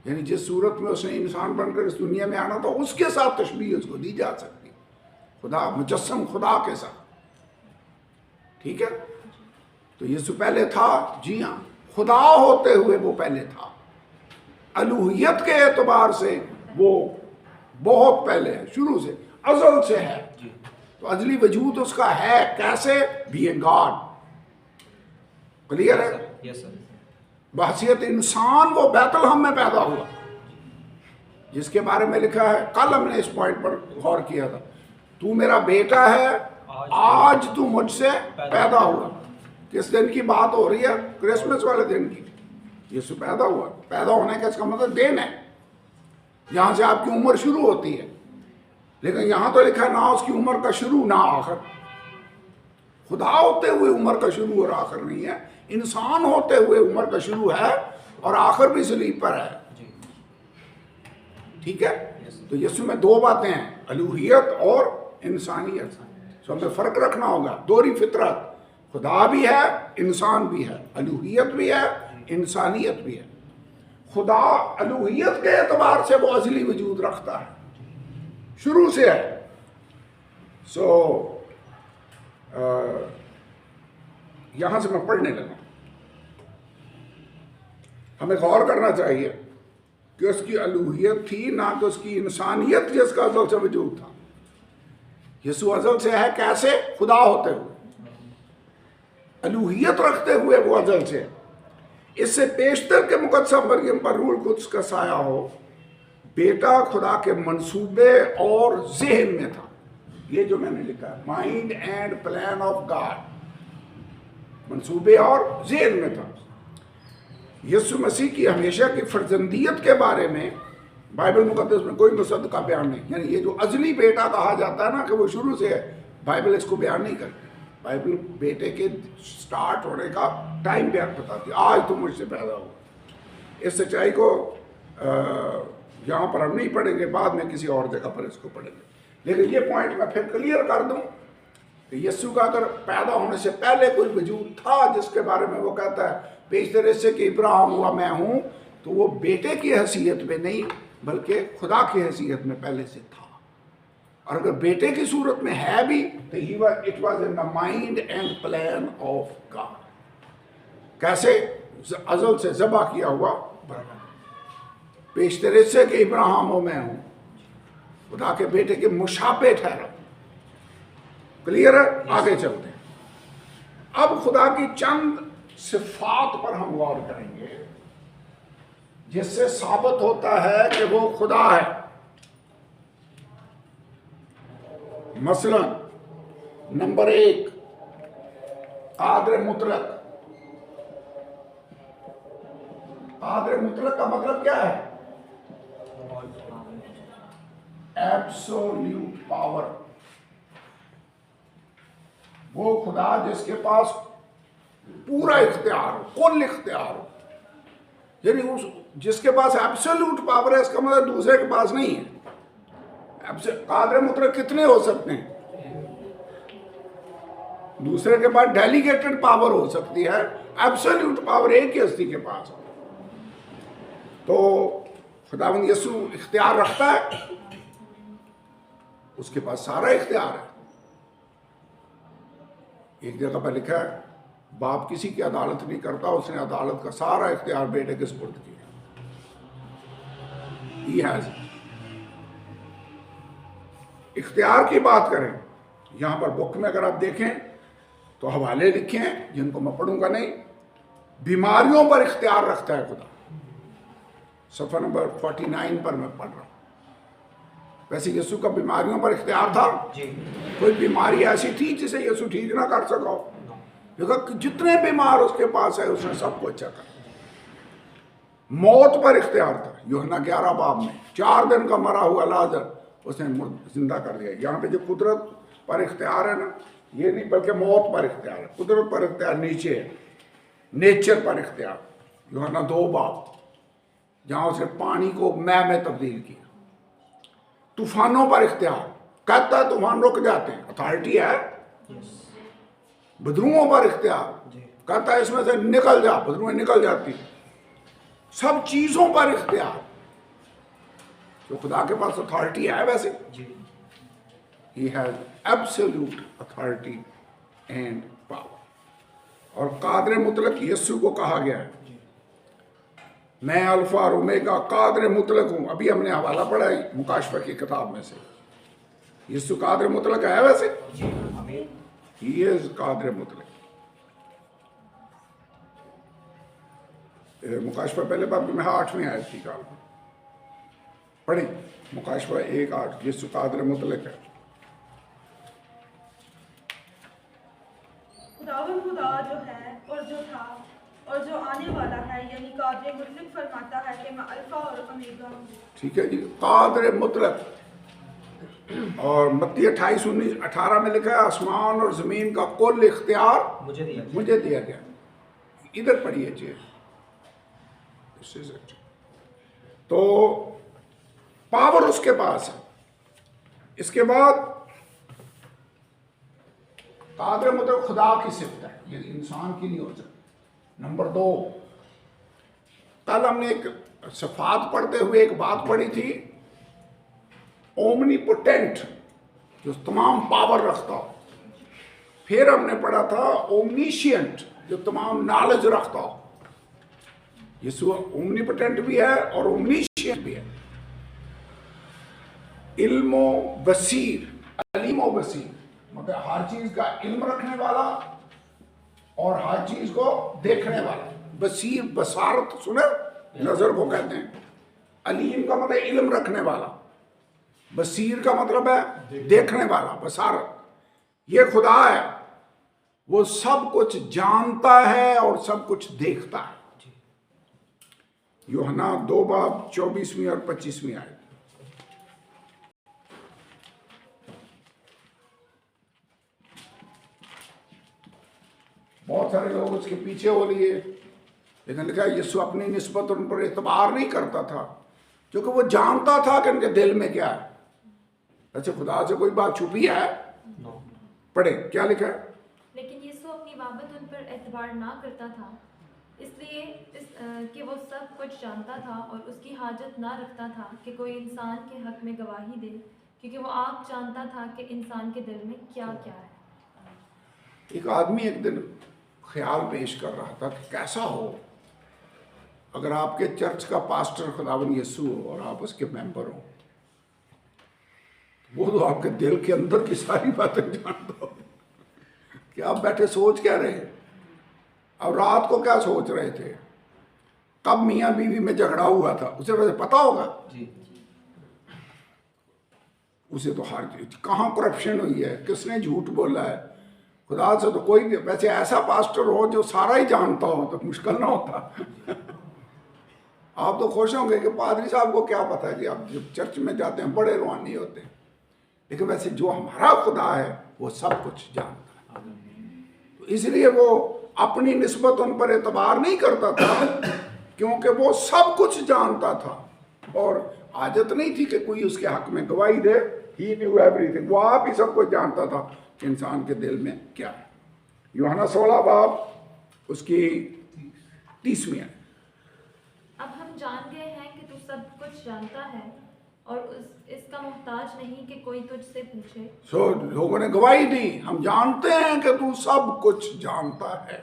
यानी जिस सूरत में उसने इंसान बनकर इस दुनिया में आना था उसके साथ तशबीह उसको दी जा सकती। खुदा मुजस्सम खुदा के साथ, ठीक है। तो यीशु पहले था, जी हाँ, खुदा होते हुए वो पहले था। अलूहियत के एतबार से वो बहुत पहले है, शुरू से, अज़ल से है। तो अजली वजूद उसका है, कैसे? Being God. क्लियर है? Yes sir. बहसियत इंसान वो बैतलहम में पैदा हुआ, जिसके बारे में लिखा है, कल हमने इस पॉइंट पर गौर किया था, तू मेरा बेटा है, आज तू मुझसे पैदा हुआ। किस दिन की बात हो रही है? क्रिसमस वाले दिन की। यीशु पैदा हुआ। पैदा होने का इसका मतलब दिन है, यहां से आपकी उम्र शुरू होती है। लेकिन यहां तो लिखा ना उसकी उम्र का शुरू ना आखिर। खुदा होते हुए उम्र का शुरू और आखिर नहीं है, इंसान होते हुए उम्र का शुरू है और आखिर भी सलीब पर है, ठीक है। तो यीशु में दो बातें हैं, अलूहियत और इंसानियत। तो हमें फर्क रखना होगा, दोहरी फितरत, खुदा भी है, इंसान भी है, अलूहियत भी है, इंसानियत भी है। खुदा अलूहियत के एतबार से वो अज़ली वजूद रखता है, शुरू से है। सो यहां से मैं पढ़ने लगा। हमें गौर करना चाहिए कि उसकी अलूहियत थी, ना कि उसकी इंसानियत जिसका अज़ल से वजूद था। यीशु अज़ल से है, कैसे? खुदा होते हुए, अलूहियत रखते हुए वो अज़ल से। इससे पेशतर के मुकद्दस मरियम पर रूह कुद्स का साया हो, बेटा खुदा के मंसूबे और ज़हन में था। ये जो मैंने लिखा है, mind and plan of God, मंसूबे और ज़हन में था। यीशु मसीह की हमेशा की फर्जंदियत के बारे में बाइबल मुकद्दस में कोई मुसद्दक़ा बयान नहीं। यानी ये जो अजली बेटा कहा जाता है ना कि वो शुरू से है, बाइबल इसको बयान नहीं करती। बाइबल बेटे के स्टार्ट होने का टाइम बयान बताती है, आज तुम मुझसे पैदा हुआ। इस सच्चाई को यहाँ पर हम नहीं पढ़ेंगे, बाद में किसी और जगह पर इसको पढ़ेंगे। लेकिन ये पॉइंट मैं फिर क्लियर कर दूँ कि यीशु का अगर पैदा होने से पहले कोई वजूद था जिसके बारे में वो कहता है पेशतर इससे कि इब्राहिम हुआ मैं हूँ, तो वो बेटे की हैसियत में नहीं बल्कि खुदा की हैसियत में पहले से था। और अगर बेटे की सूरत में है भी तो it was in the mind and plan of God. कैसे? अज़ल से ज़बा किया हुआ पेशतर इससे कि इब्राहिम हो मैं हूँ, खुदा के बेटे के मुशाबे ठहरा। क्लियर है? आगे चलते हैं। अब खुदा की चंद सिफात पर हम गौर करेंगे जिससे साबित होता है कि वो खुदा है। मसलन नंबर 1, कादिर मुतलक। कादिर मुतलक का मतलब क्या है? Absolute power. वो खुदा जिसके पास पूरा इख्तियार हो, कुल इख्तियार हो, यानी उस जिसके पास एब्सोल्यूट पावर है, इसका मतलब दूसरे के पास नहीं है। कादिर मुतलक कितने हो सकते हैं? दूसरे के पास डेलीगेटेड पावर हो सकती है, एब्सोल्यूट पावर एक ही हस्ती के पास हो। तो खुदावंद यीशु इख्तियार रखता है, उसके पास सारा इख्तियार है। एक जगह पर लिखा है बाप किसी की अदालत नहीं करता, उसने अदालत का सारा इख्तियार बेटे के सुपुर्द किया। He has it। इख्तियार की बात करें, यहां पर बुक में अगर आप देखें तो हवाले लिखे हैं जिनको मैं पढ़ूंगा नहीं। बीमारियों पर इख्तियार रखता है खुदा, सफ़ा नंबर 49 पर मैं पढ़ रहा हूं। वैसे यीशु का बीमारियों पर इख्तियार था जी। कोई बीमारी ऐसी थी जिसे यीशु ठीक ना कर सका, क्योंकि जितने बीमार उसके पास है उसने सबको अच्छा कर। मौत पर इख्तियार था, यूहन्ना 11 बाब में 4 दिन का मरा हुआ लाजर उसने जिंदा कर दिया। यहाँ पे जो कुदरत पर इख्तियार है ना, ये नहीं बल्कि मौत पर इख्तियार है। कुदरत पर इख्तियार नीचे है, नेचर पर इख्तियार, यूहन्ना 2 बाब, जहाँ उसने पानी को मैं में तब्दील किया। तूफानों पर इख्तियार, कहता है तूफान रुक जाते हैं, अथॉरिटी है। बदरुओं पर इख्तियार, कहता है इसमें से निकल जा, बदरुएं निकल जाती। सब चीजों पर इख्तियार, तो खुदा के पास अथॉरिटी है वैसे। He has absolute authority and power. और कादर मुतलक यीशु को कहा गया है, मैं अल्फा और ओमेगा कादर मुतलक हूं। अभी हमने हवाला पढ़ा है मुकाशफा की किताब में से। यीशु कादर मुतलक है वैसे, ही इज कादर मुतलक। मुकाशफा पहले बाब में 8वीं आयत की काल में पढ़े, मुकाशफा 1:8, यीशु कादर मुतलक है। खुदावन खुदा जो है और जो था और जो आने वाला है, यानी कादर मुतलक फरमाता है कि मैं अल्फा और ओमेगा हूँ। ठीक है जी, कादर मुतलक। और मत्ती 28:19-18 में लिखा है, आसमान और जमीन का कुल इख्तियार मुझे दिया गया। इधर पढ़िए जी, तो पावर उसके पास है। इसके बाद कादर मतलब खुदा की सिफत है, ये इंसान की नहीं हो सकती। नंबर 2, कल हमने एक सफात पढ़ते हुए एक बात पढ़ी थी, ओमनीपोटेंट, जो तमाम पावर रखता हो। फिर हमने पढ़ा था ओमनीशियंट, जो तमाम नॉलेज रखता हो। यीशु ओमनीपोटेंट भी है और ओमनीशियंट भी है। इल्मो बसीर, अलीमो बसीर मतलब हर चीज का इल्म रखने वाला और हर चीज को देखने वाला। बसीर बसारत सुने, नजर को कहते हैं। अलीम का मतलब इल्म रखने वाला, बसीर का मतलब है देखने वाला, बसारत। ये खुदा है, वो सब कुछ जानता है और सब कुछ देखता है। यूहन्ना 2:24 और 25 आयत। बहुत सारे लोग उसके पीछे हो लिए, लेकिन लिखा है यीशु अपनी निस्बत उन पर एतबार नहीं करता था, क्योंकि वो जानता था कि उनके दिल में क्या है। अच्छा, खुदा से कोई बात छुपी है? पढ़े क्या लिखा है। लेकिन यीशु अपनी बाबत उन पर एतबार ना करता था, इसलिए कि वो सब कुछ जानता था और उसकी हाजत ना रखता था कि कोई इंसान के हक में गवाही दे, क्योंकि वो आप जानता था कि इंसान के दिल में क्या क्या है। एक आदमी एक दिन ख्याल पेश कर रहा था कि कैसा हो अगर आपके चर्च का पास्टर खुदावन यीशु हो और आप उसके मेंबर हो। वो तो आपके दिल के अंदर की सारी बातें जानता हो कि आप बैठे सोच क्या रहे और रात को क्या सोच रहे थे, कब मियाँ बीवी में झगड़ा हुआ था, उसे वैसे पता होगा जी। उसे तो हर चीज, कहाँ करप्शन हुई है, किसने झूठ बोला है, खुदा से तो कोई भी। वैसे ऐसा पास्टर हो जो सारा ही जानता हो तो मुश्किल ना होता। आप तो खुश होंगे कि पादरी साहब को क्या पता है कि आप जब चर्च में जाते हैं बड़े रूहानी होते हैं, लेकिन वैसे जो हमारा खुदा है वो सब कुछ जानता है। तो इसलिए वो अपनी निस्बत उन पर एतबार नहीं करता था, क्योंकि वो सब कुछ जानता था और आदत नहीं थी कि कोई उसके हक में गवाही दे। ही न्यू एवरीथिंग, वो आप ही सब कुछ जानता था कि इंसान के दिल में क्या है। यूहन्ना 16 उसकी 30 है। अब हम जान गए हैं कि तू सब कुछ जानता है और इसका मोहताज नहीं कि कोई तुझसे पूछे। लोगों ने गवाही दी, हम जानते हैं कि तू सब कुछ जानता है।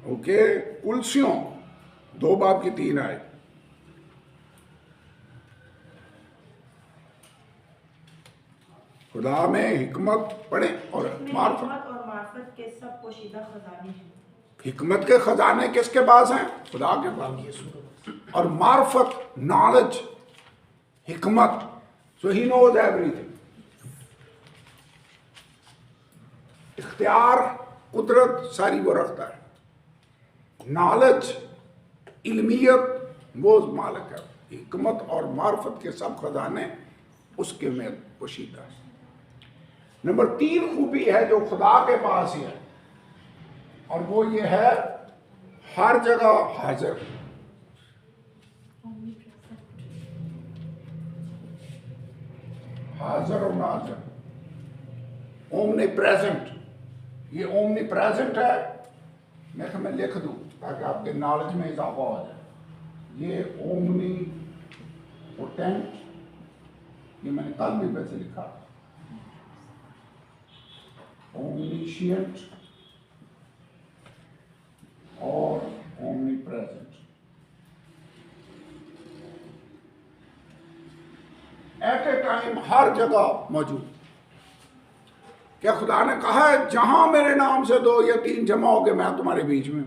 ओके, कुलसियों 2:3 आए। खुदा में हिकमत पढ़े और मार्फत के सब पोशीदा खजाने हैं। हिकमत के खजाने किसके पास हैं? खुदा के पास। और मार्फत, नॉलेज, हिकमत, सो ही नोज एवरीथिंग। इख्तियार, कुदरत सारी वो रखता है। नॉलेज, इल्मियत वो मालिक है। हिकमत और मार्फत के सब खजाने उसके में पोशीदा है। नंबर 3 खूबी है जो खुदा के पास ही है, और वो ये है हर जगह हाजिर। हाजिर और नाजिर, ओमनी प्रेजेंट। ये ओमनी प्रेजेंट है, मैं लिख दूं ताकि आपके नॉलेज में इजाफा हो जाए। ये ओमनी पोटेंट, ये मैंने कल भी वैसे लिखा, ओमनिशिएंट और ओमनीप्रेजेंट। एट ए टाइम हर जगह मौजूद। क्या खुदा ने कहा है जहां मेरे नाम से 2 या 3 जमा होगे मैं तुम्हारे बीच में?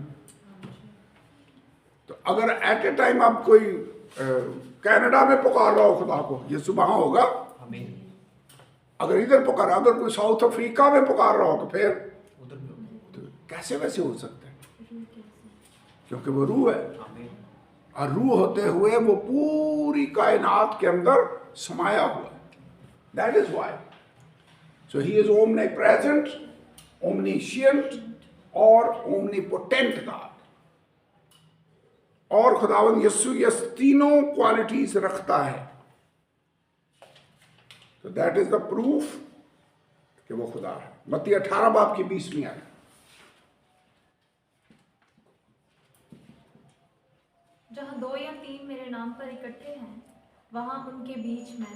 तो अगर एट ए टाइम आप कोई कनाडा में पुकार रहा हो खुदा को, यीशु वहां होगा? आमीन। अगर इधर पुकार, अगर कोई साउथ अफ्रीका में पुकार रहा हो तो फिर उधर भी होगा। तो कैसे वैसे हो सकता है? क्योंकि वो रूह है, आमीन। और रूह होते हुए वो पूरी कायनात के अंदर समाया हुआ है। That is why so he is omnipresent, omniscient और ओमनीपोटेंट गॉड। और खुदावंद यीशु ये तीनों क्वालिटीज रखता है। तो दैट इज द प्रूफ कि वो खुदा है। मत्ती 18 बाब की 20वीं आयत। जहाँ 2 या 3 मेरे नाम पर इकट्ठे हैं वहाँ उनके बीच में।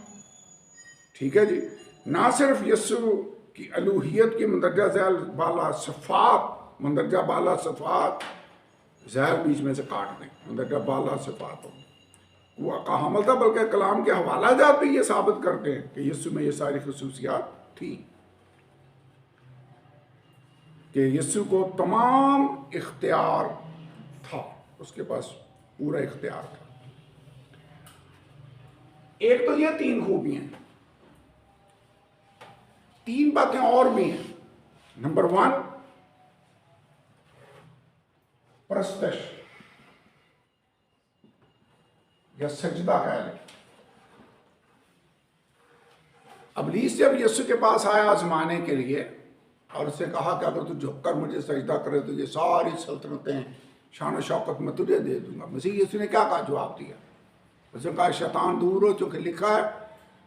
ठीक है जी। ना सिर्फ यीशु की अलूहियत की मंदरजा ज़ैल बाला सफ़ात, मंदरजा बाला सफ़ात, ज़ैल बीच में से काट दें, मंदरजा बाला सफ़ात हो वो का हमल था, बल्कि कलाम के हवाला जात भी ये साबित करते हैं कि यीशु में ये सारी खसूसियात थी, कि यीशु को तमाम इख्तियार था, उसके पास पूरा इख्तियार था। एक तो ये 3 खूबियां, 3 बातें और भी हैं। नंबर 1 प्रस्तश या सजदा कह लें। इब्लीस जब यीशु के पास आया आजमाने के लिए और उससे कहा कि अगर तू झुककर मुझे सजदा करे तो ये सारी सल्तनतें शान शौकत मैं तुझे दे दूंगा। मसीह यीशु ने क्या कहा? जवाब दिया। उसने कहा शैतान दूर हो, चूंकि लिखा है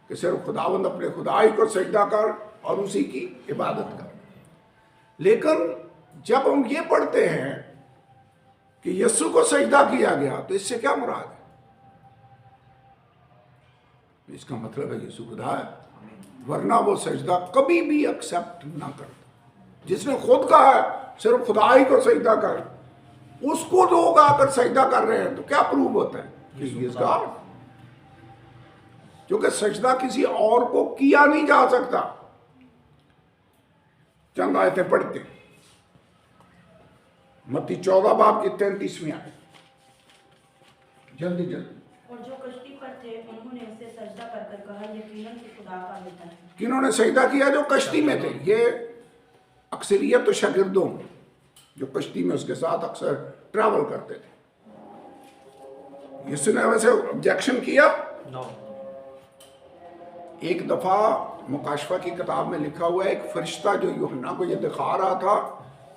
कि सिर्फ खुदावंद अपने खुदाई को सजदा कर और उसी की इबादत कर। लेकिन जब हम ये पढ़ते हैं कि यीशु को सजदा किया गया तो इससे क्या मुराद है? इसका मतलब है यीशु खुदा है, वरना वो सजदा कभी भी एक्सेप्ट ना करता। जिसने खुद कहा है सिर्फ खुदा ही को सजदा कर, उसको लोग आकर सजदा कर रहे हैं तो क्या प्रूव होता है कि ही इज गॉड? क्योंकि सजदा किसी और को किया नहीं जा सकता। चंद आयतें पढ़ते हैं। मत्ती 14 बाब की 33वीं आयत, जल्दी जल्दी। और जो कश्ती पर थे उन्होंने उसे सजदा कर कर कहा, यकीनन तू खुदा का बेटा है। किन्होंने सजदा किया? जो कश्ती में थे। ये अक्सरियत तो शागिर्दों जो कश्ती में उसके साथ अक्सर ट्रैवल करते थे। यीशु ने वैसे ऑब्जेक्शन किया? नो। एक दफा मुकाशफा की किताब में लिखा हुआ है, एक फरिश्ता जो यूहन्ना को ये दिखा रहा था,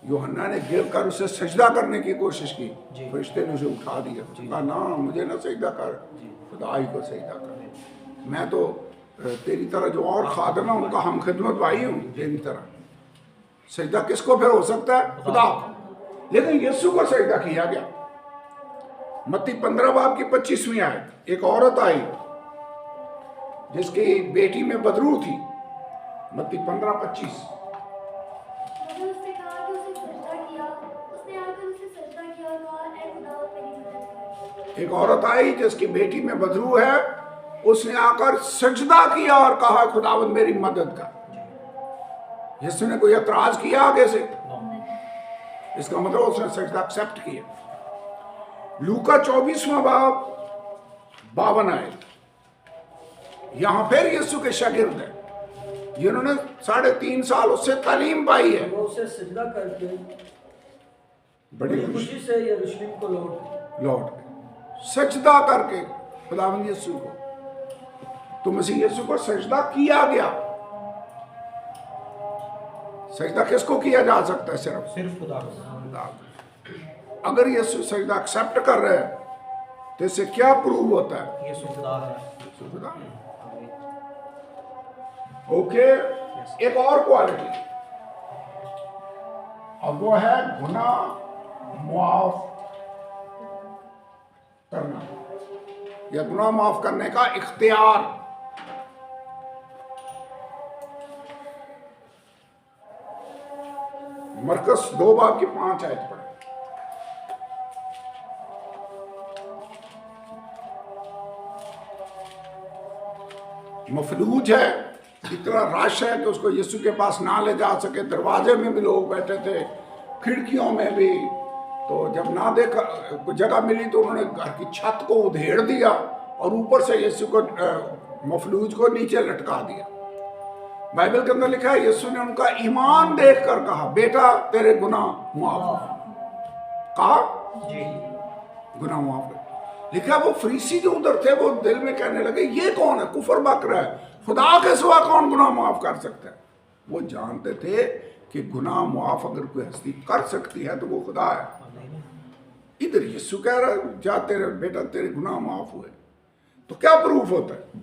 यूहन्ना ने गिर कर उसे सजदा करने की कोशिश की। फरिश्ते ने उसे उठा दिया, कहा ना मुझे ना सजदा कर, खुदा ही को सजदा कर। मैं तो तेरी तरह जो और खादम है उनका हम खिदमत भाई हूँ, तेरी तरह। सजदा किसको फिर हो सकता है? खुदा। लेकिन यीशु को सजदा किया गया। मत्ती 15 बाब की 25वीं आयत, एक औरत आई जिसकी बेटी में बदरू थी। मत्ती 15:25। उसने कहा कि उसे सजदा किया, उसने आकर उसे सजदा किया और कहा, ऐ खुदावंद मेरी मदद कर। एक औरत आई जिसकी बेटी में बदरू है, उसने आकर सजदा किया और कहा खुदावंद मेरी मदद कर। यीशु ने कोई एतराज किया आगे से? इसका मतलब उसने सजदा एक्सेप्ट किया। लूका 24वां बाब 52 आयत, यहां फिर यीशु के शागिर्द हैं जिन्होंने 3.5 साल उससे तालीम पाई है। वो उसे सजदा करके बड़ी खुशी से यरूशलेम को लौट सजदा करके खुदावंद यीशु को। तो मसीह यीशु को सजदा किया गया। सजदा किसको किया जा सकता है? सिर्फ खुदा को। खुदा को। अगर यीशु सजदा एक्सेप्ट कर रहे हैं तो इससे क्या प्रूव होता है? यीशु खुदा है। यीशु खुदा है। ओके, एक और क्वालिटी, अब वो है गुनाह माफ करना या गुनाह माफ करने का इख्तियार। मरकस 2 बाब की 5 आयत पढ़े। मफलूज है, इतना रश है कि उसको यीशु के पास ना ले जा सके। दरवाजे में भी लोग बैठे थे, खिड़कियों में भी। तो जब ना देखा कोई जगह मिली तो उन्होंने घर की छत को उधेड़ दिया और ऊपर से यीशु को मफलूज को नीचे लटका दिया। बाइबल के अंदर लिखा है यीशु ने उनका ईमान देखकर कहा, बेटा तेरे गुनाह माफ। कहा जी गुनाह माफ। लिखा वो फरीसी जो उधर थे वो दिल में कहने लगे ये कौन है, कुफर बक रहा है, खुदा के सिवा कौन गुनाह माफ कर सकता है। वो जानते थे कि गुनाह माफ अगर कोई हस्ती कर सकती है तो वो खुदा है। इधर यीशु कह रहा है जा तेरे बेटा तेरे गुनाह माफ हुए। तो क्या प्रूफ होता है?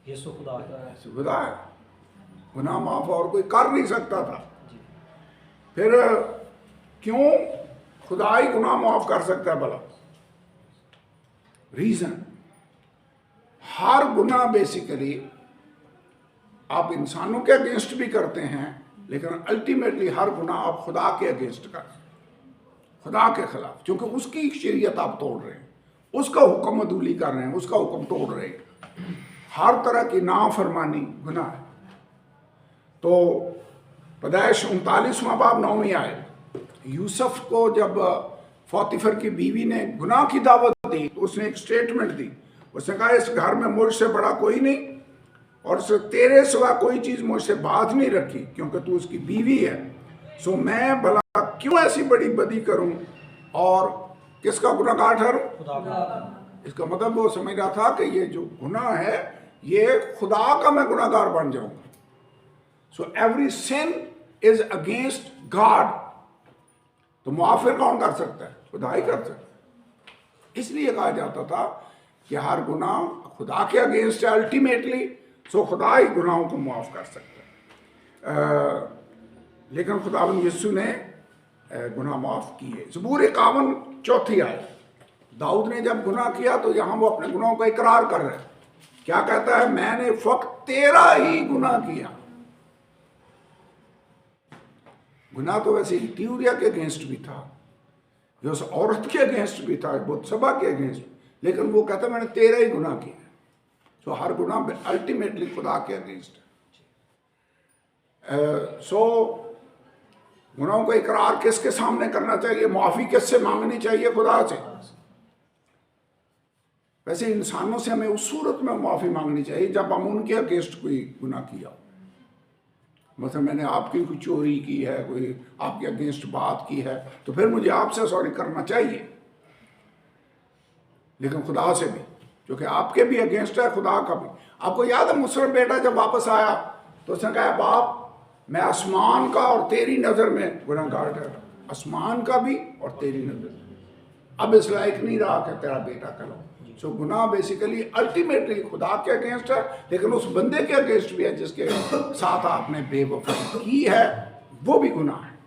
यीशु खुदा है। यीशु खुदा है, गुनाह माफ और कोई कर नहीं सकता था। फिर क्यों खुदा ही गुनाह माफ कर सकता है भला? रीजन, हर गुनाह बेसिकली आप इंसानों के अगेंस्ट भी करते हैं, लेकिन अल्टीमेटली हर गुनाह आप खुदा के अगेंस्ट कर, खुदा के खिलाफ, क्योंकि उसकी शरीयत आप तोड़ रहे हैं, उसका हुक्म अदूली कर रहे हैं, उसका हुक्म तोड़ रहे हैं। हर तरह की नाफरमानी गुनाह है। तो पैदाइश 39वां बाब 9वीं आयत, यूसुफ को जब फौतिफर की बीवी ने गुनाह की दावत दी तो उसने एक स्टेटमेंट दी। उसने कहा इस घर में मुझसे बड़ा कोई नहीं और तेरे सिवा कोई चीज मुझसे बात नहीं रखी, क्योंकि तू उसकी बीवी है। सो मैं भला क्यों ऐसी बड़ी बदी करूं और किसका गुनाहगार ठहरूं? इसका मतलब वो समझ रहा था कि ये जो गुनाह है ये खुदा का मैं गुनाहगार बन जाऊंगा। So every sin is against God. तो मुआफिर कौन कर सकता है? खुदा ही कर सकता है। इसलिए कहा जाता था कि हर गुनाह खुदा के अगेंस्ट है अल्टीमेटली, सो खुदा ही गुनाहों को माफ कर सकता है। लेकिन खुदावंद यीशु ने गुनाह माफ किए। ज़बूर 51 चौथी आयत, दाऊद ने जब गुनाह किया तो यहाँ वो अपने गुनाहों का इकरार कर रहे हैं। क्या कहता है? मैंने फक्त तेरा ही गुनाह किया। गुनाह तो वैसे यूरिया के अगेंस्ट भी था, जो उस औरत के अगेंस्ट भी था, बुतसबा के अगेंस्ट, लेकिन वो कहता मैंने तेरा ही गुनाह किया। सो हर गुनाह अल्टीमेटली खुदा के अगेंस्ट है। सो गुनाहों का इकरार किसके सामने करना चाहिए? माफी किससे मांगनी चाहिए? खुदा से। वैसे इंसानों से हमें उस सूरत में माफी मांगनी चाहिए जब हम उनके अगेंस्ट कोई गुनाह किया हो। मतलब मैंने आपकी कोई चोरी की है, कोई आपके अगेंस्ट बात की है, तो फिर मुझे आपसे सॉरी करना चाहिए, लेकिन खुदा से भी, क्योंकि आपके भी अगेंस्ट है, खुदा का भी। आपको याद है मुसरफ बेटा जब वापस आया तो उसने कहा बाप मैं आसमान का और तेरी नज़र में गुनाहगार ठहरा, आसमान का भी और तेरी नज़र, अब इस लायक नहीं रहा कि तेरा बेटा करो। सो गुनाह बेसिकली अल्टीमेटली खुदा के अगेंस्ट है, लेकिन उस बंदे के अगेंस्ट भी है जिसके साथ आपने बेवफाई की है, वो भी गुनाह है।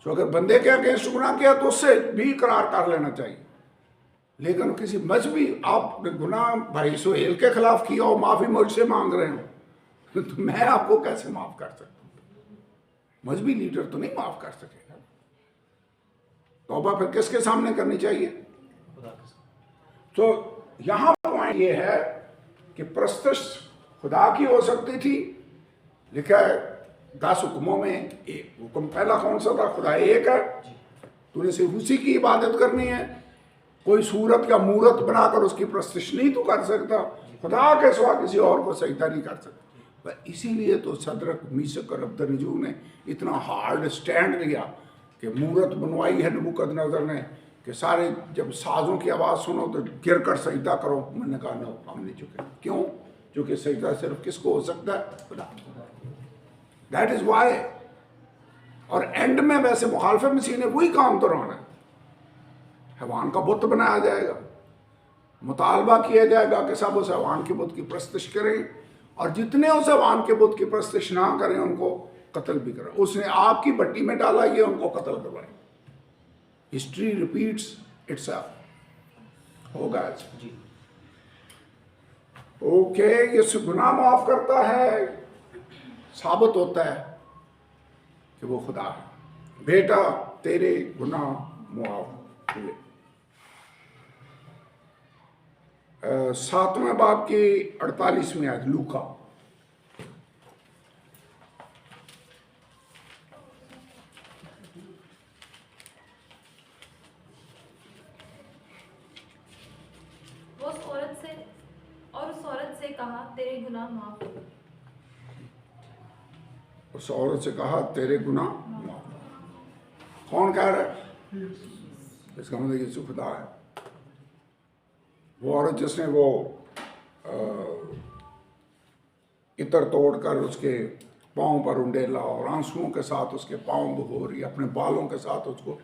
सो अगर बंदे के अगेंस्ट गुनाह किया तो उससे भी इकरार कर लेना चाहिए। लेकिन किसी मजहबी आपने गुनाह भाई सुहेल के खिलाफ किया हो, माफी मुझसे मांग रहे हो, तो मैं आपको कैसे माफ कर सकता हूँ? मजहबी लीडर तो नहीं माफ कर सकेगा। तौबा फिर किसके सामने करनी चाहिए? तो यहां पॉइंट ये है कि प्रस्तुत खुदा की हो सकती थी। लिखा है 10 हुक्मों में एक हुक्म पहला कौन सा था? खुदा एक है, तूने सिर्फ उसी की इबादत करनी है, कोई सूरत या मूरत बनाकर उसकी प्रस्तुत नहीं तू कर सकता, खुदा के सिवा किसी और को सजदा नहीं कर सकता। इसीलिए तो सदरक मीशक और अब्दनजू ने इतना हार्ड स्टैंड लिया कि मूरत बनवाई है नबूकदनेस्सर ने कि सारे जब साजों की आवाज़ सुनो तो गिर कर सजदा करो। मैंने कहा नो, हम नहीं चुके। क्यों? क्योंकि सजदा सिर्फ किसको हो सकता है? खुदा। That is why. और एंड में वैसे मुखालिफ मसीह ने वही काम कराना है। हैवान का बुत बनाया जाएगा, मुतालबा किया जाएगा कि सब उस हैवान के बुत की प्रस्तुत करें, और जितने उस हैवान के बुत की प्रस्तुत ना करें उनको कत्ल भी करें। उसने आग की भट्टी में डाला, ये उनको कत्ल करवाएं। History repeats itself. होगा जी। ओके, ये गुनाह माफ करता है, साबित होता है कि वो खुदा है। बेटा तेरे गुनाह मुआफ हुए। 7वें बाब की 48वीं आयत लूका। वो उस औरत से कहा तेरे गुनाह माफ हो। उस औरत से कहा तेरे गुनाह माफ। कौन कह रहा है? इसका मतलब यीशु खुदा है। वो औरत जिसने वो इत्र तोड़कर उसके पाँव पर उंडेला और आंसुओं के साथ उसके पाँव बहो रही, अपने बालों के साथ उसको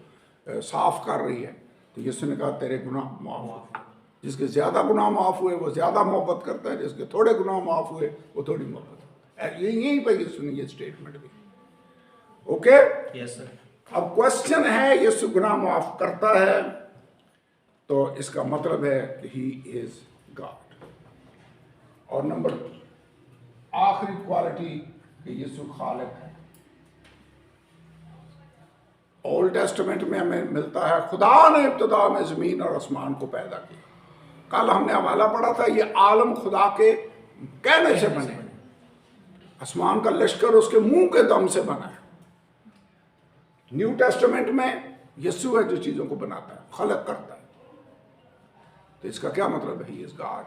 साफ कर रही है, तो यीशु ने कहा तेरे गुनाह माफ। जिसके ज़्यादा गुनाह माफ़ हुए वो ज़्यादा मोहब्बत करता है, जिसके थोड़े गुनाह माफ़ हुए वो थोड़ी मोहब्बत करता है। यहीं पर यीशु ने ये स्टेटमेंट दी। Okay, yes sir. अब क्वेश्चन है यीशु गुनाह माफ़ करता है तो इसका मतलब है कि ही इज गॉड। और नंबर आखिरी क्वालिटी कि यीशु खालिक है। ओल्ड टेस्टामेंट में हमें मिलता है खुदा ने इब्तिदा में ज़मीन और आसमान को पैदा किया। कल हमने हवाला पढ़ा था ये आलम खुदा के कहने से बने, आसमान का लश्कर उसके मुंह के दम से बना है। न्यू टेस्टामेंट में यीशु है जो चीज़ों को बनाता है, खलक करता है। तो इसका क्या मतलब है? He is God.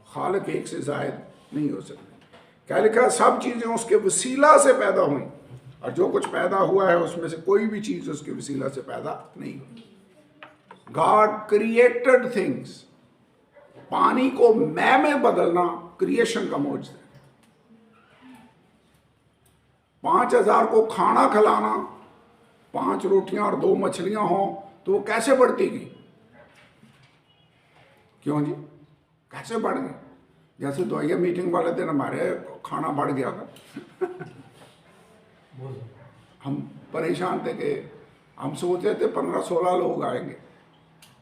खालिक एक से जायद नहीं हो सकती। क्या लिखा है? सब चीज़ें उसके वसीला से पैदा हुई और जो कुछ पैदा हुआ है उसमें से कोई भी चीज़ उसके वसीला से पैदा नहीं हुई। God created things. पानी को मैं में बदलना क्रिएशन का मौजूद है। 5000 को खाना खिलाना, 5 रोटियां और 2 मछलियां हों तो वो कैसे बढ़ती गई? क्यों जी? कैसे बढ़ गई? जैसे दवाइया मीटिंग वाले दिन हमारे खाना बढ़ गया था। हम परेशान थे कि हम सोच रहे थे 15-16 लोग आएंगे,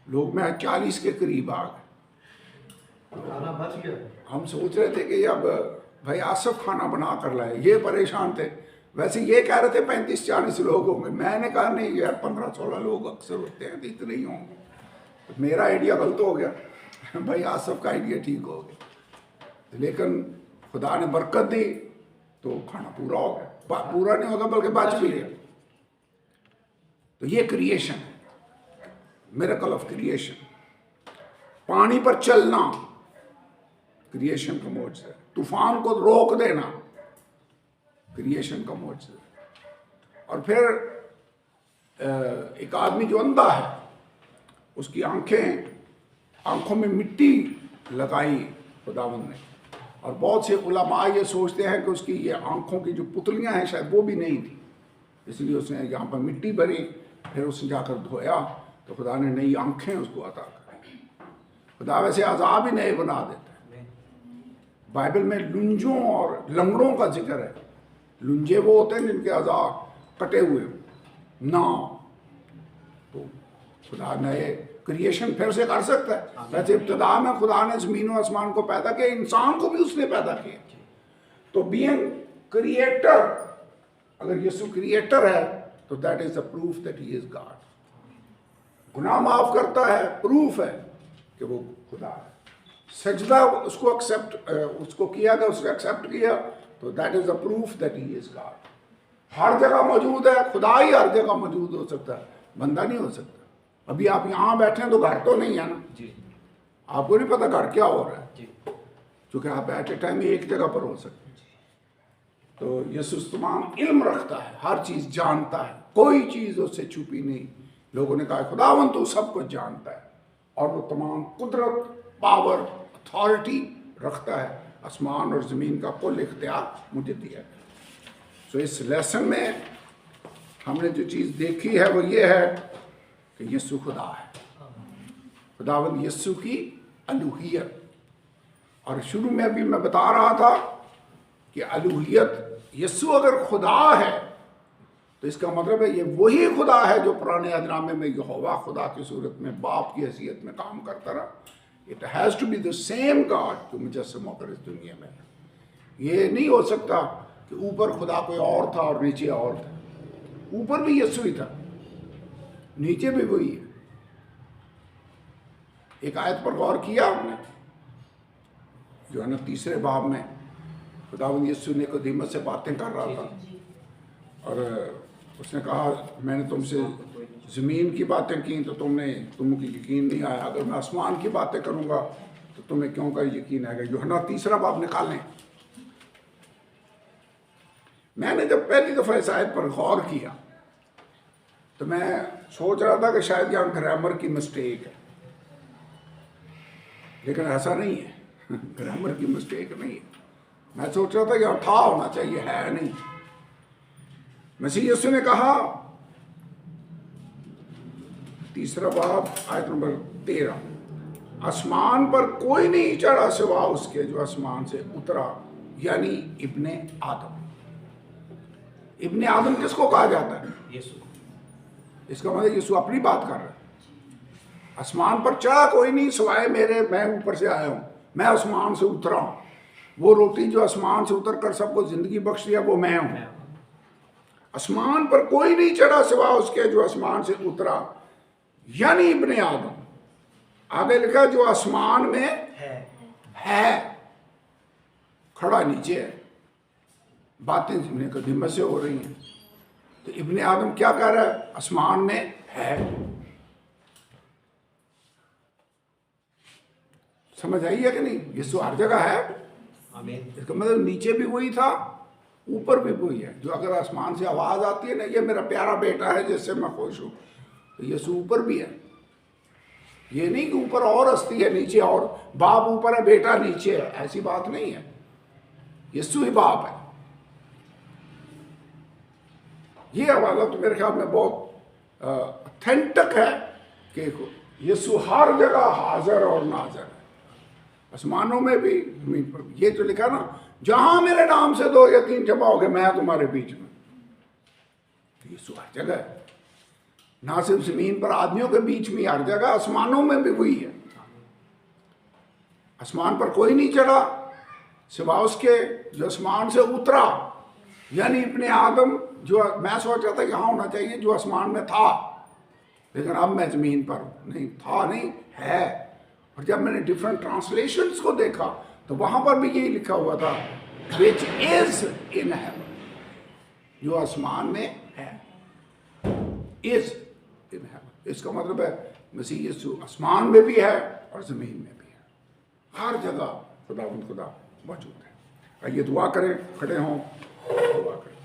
लोग में 40 के करीब आ गए। खाना बच गया। हम सोच रहे थे कि अब भाई आसफ खाना बना कर लाए, ये परेशान थे। वैसे ये कह रहे थे 35-40 लोग होंगे। मैंने कहा नहीं यार 15-16 लोग अक्सर होते हैं, इतने ही होंगे। तो मेरा आइडिया गलत हो गया, भाई आसफ का आइडिया ठीक हो गया। लेकिन खुदा ने बरकत दी तो खाना पूरा हो गया। पूरा नहीं होगा बल्कि बच भी गया। तो ये क्रिएशन है, मिरेकल ऑफ क्रिएशन। पानी पर चलना क्रिएशन का मौजूद है। तूफान को रोक देना क्रिएशन का मौजूद है। और फिर एक आदमी जो अंधा है उसकी आंखों में मिट्टी लगाई खुदावंद ने, और बहुत से उलमा ये सोचते हैं कि उसकी ये आंखों की जो पुतलियां हैं शायद वो भी नहीं थी, इसलिए उसने यहाँ पर मिट्टी भरी, फिर उसने जाकर धोया तो खुदा ने नई आंखें उसको अता करी। खुदा वैसे अजाब ही नए बना देता है। बाइबल में लुंजों और लंगड़ों का जिक्र है। लुंजे वो होते हैं जिनके अजाब कटे हुए ना, तो खुदा नए क्रिएशन फिर से कर सकता है। वैसे इब्तिदा में खुदा ने ज़मीन और आसमान को पैदा किया, इंसान को भी उसने पैदा किया। तो बीइंग क्रिएटर, अगर यीशु क्रिएटर है तो that is the proof that he is God. गुनाह माफ करता है, प्रूफ है कि वो खुदा है। सजदा उसको उसको किया गया, उसने एक्सेप्ट किया, तो that is the proof that he is God. हर जगह मौजूद है, खुदा ही हर जगह मौजूद हो सकता है, बंदा नहीं हो सकता। अभी आप यहाँ बैठे हैं तो घर तो नहीं है ना जी, आपको नहीं पता घर क्या हो रहा है जी, क्योंकि आप एट ए टाइम एक जगह पर हो सकते हैं। तो यीशु तमाम इल्म रखता है, हर चीज़ जानता है, कोई चीज़ उससे छुपी नहीं। लोगों ने कहा खुदावन तो सब कुछ जानता है, और वो तमाम कुदरत, पावर, अथॉरिटी रखता है। आसमान और ज़मीन का कुल इख्तियार मुझे दिया है। तो इस लेसन में हमने जो चीज़ देखी है वो ये है कि यीशु खुदा है, खुदावंद यीशु की अलूहियत। और शुरू में अभी मैं बता रहा था कि अलूहियत, यीशु अगर खुदा है तो इसका मतलब है ये वही खुदा है जो पुराने अहदनामे में यहोवा खुदा की सूरत में बाप की हैसियत में काम करता रहा। It has to be the same God जो मुजस्सम होकर इस दुनिया में है। ये नहीं हो सकता कि ऊपर खुदा कोई और था और नीचे और था। ऊपर भी यीशु ही था, नीचे भी वही है। एक आयत पर गौर किया आपने, जो है ना 3 बाब में खुदावंद यीशु निकोदेमस से बातें कर रहा था और उसने कहा मैंने तुमसे ज़मीन की बातें की तो तुमको यकीन नहीं आया, अगर मैं आसमान की बातें करूंगा तो तुम्हें क्यों का यकीन आएगा। यूहन्ना 3 बाब निकालें। मैंने जब पहली दफ़ा इस आयत पर गौर किया तो मैं सोच रहा था कि शायद यहाँ ग्रामर की मिस्टेक है, लेकिन ऐसा नहीं है। ग्रामर की मिस्टेक नहीं है। मैं सोच रहा था यहाँ था होना चाहिए, है नहीं। मसीह यीशु ने कहा 3 बाब आयत नंबर 13, आसमान पर कोई नहीं चढ़ा सिवा उसके जो आसमान से उतरा, यानी इब्ने आदम। इब्ने आदम किसको कहा जाता है? यीशु। इसका मतलब यीशु अपनी बात कर रहा है। आसमान पर चढ़ा कोई नहीं सिवाय मेरे, मैं ऊपर से आया हूं, मैं आसमान से उतरा हूं। वो रोटी जो आसमान से उतर कर सबको जिंदगी बख्श दिया वो मैं हूं। आसमान पर कोई नहीं चढ़ा सिवा उसके जो आसमान से उतरा, यानी इब्ने आदम। आगे लिखा जो आसमान में है, खड़ा नीचे है। बातें निकोदेमस से हो रही हैं तो इब्ने आदम क्या कह रहा है? आसमान में है। समझ आई है कि नहीं? यीशु हर जगह है। आमीन। इसका मतलब नीचे भी वही था, ऊपर भी वही है। जो अगर आसमान से आवाज आती है ना, ये मेरा प्यारा बेटा है जिससे मैं खुश हूं, तो यीशु ऊपर भी है। ये नहीं कि ऊपर और हस्ती है नीचे और बाप ऊपर है बेटा नीचे है, ऐसी बात नहीं है। यीशु ही बाप है। ये हवाला तो मेरे ख्याल में बहुत ऑथेंटिक है कि यीशु हर जगह हाजिर और नाजिर है, आसमानों में भी जमीन पर भी। ये जो लिखा ना, जहां मेरे नाम से 2 या 3 जमा हो गए मैं तुम्हारे बीच में, तो यीशु हर जगह है। ना सिर्फ जमीन पर आदमियों के बीच में, हर जगह आसमानों में भी वही है। आसमान पर कोई नहीं चढ़ा सिवा उसके जो आसमान से उतरा, यानी इब्ने आदम। जो मैं सोच रहा था कि हाँ होना चाहिए जो आसमान में था, लेकिन अब मैं जमीन पर नहीं था, नहीं है। और जब मैंने डिफरेंट ट्रांसलेशंस को देखा तो वहां पर भी यही लिखा हुआ था, विच इज इन हेवन, जो आसमान में है, इज इन हेवन। इसका मतलब है मसीह यीशु आसमान में भी है और जमीन में भी है, हर जगह खुदा मौजूद है। आइए दुआ करें, खड़े हों, दुआ करें।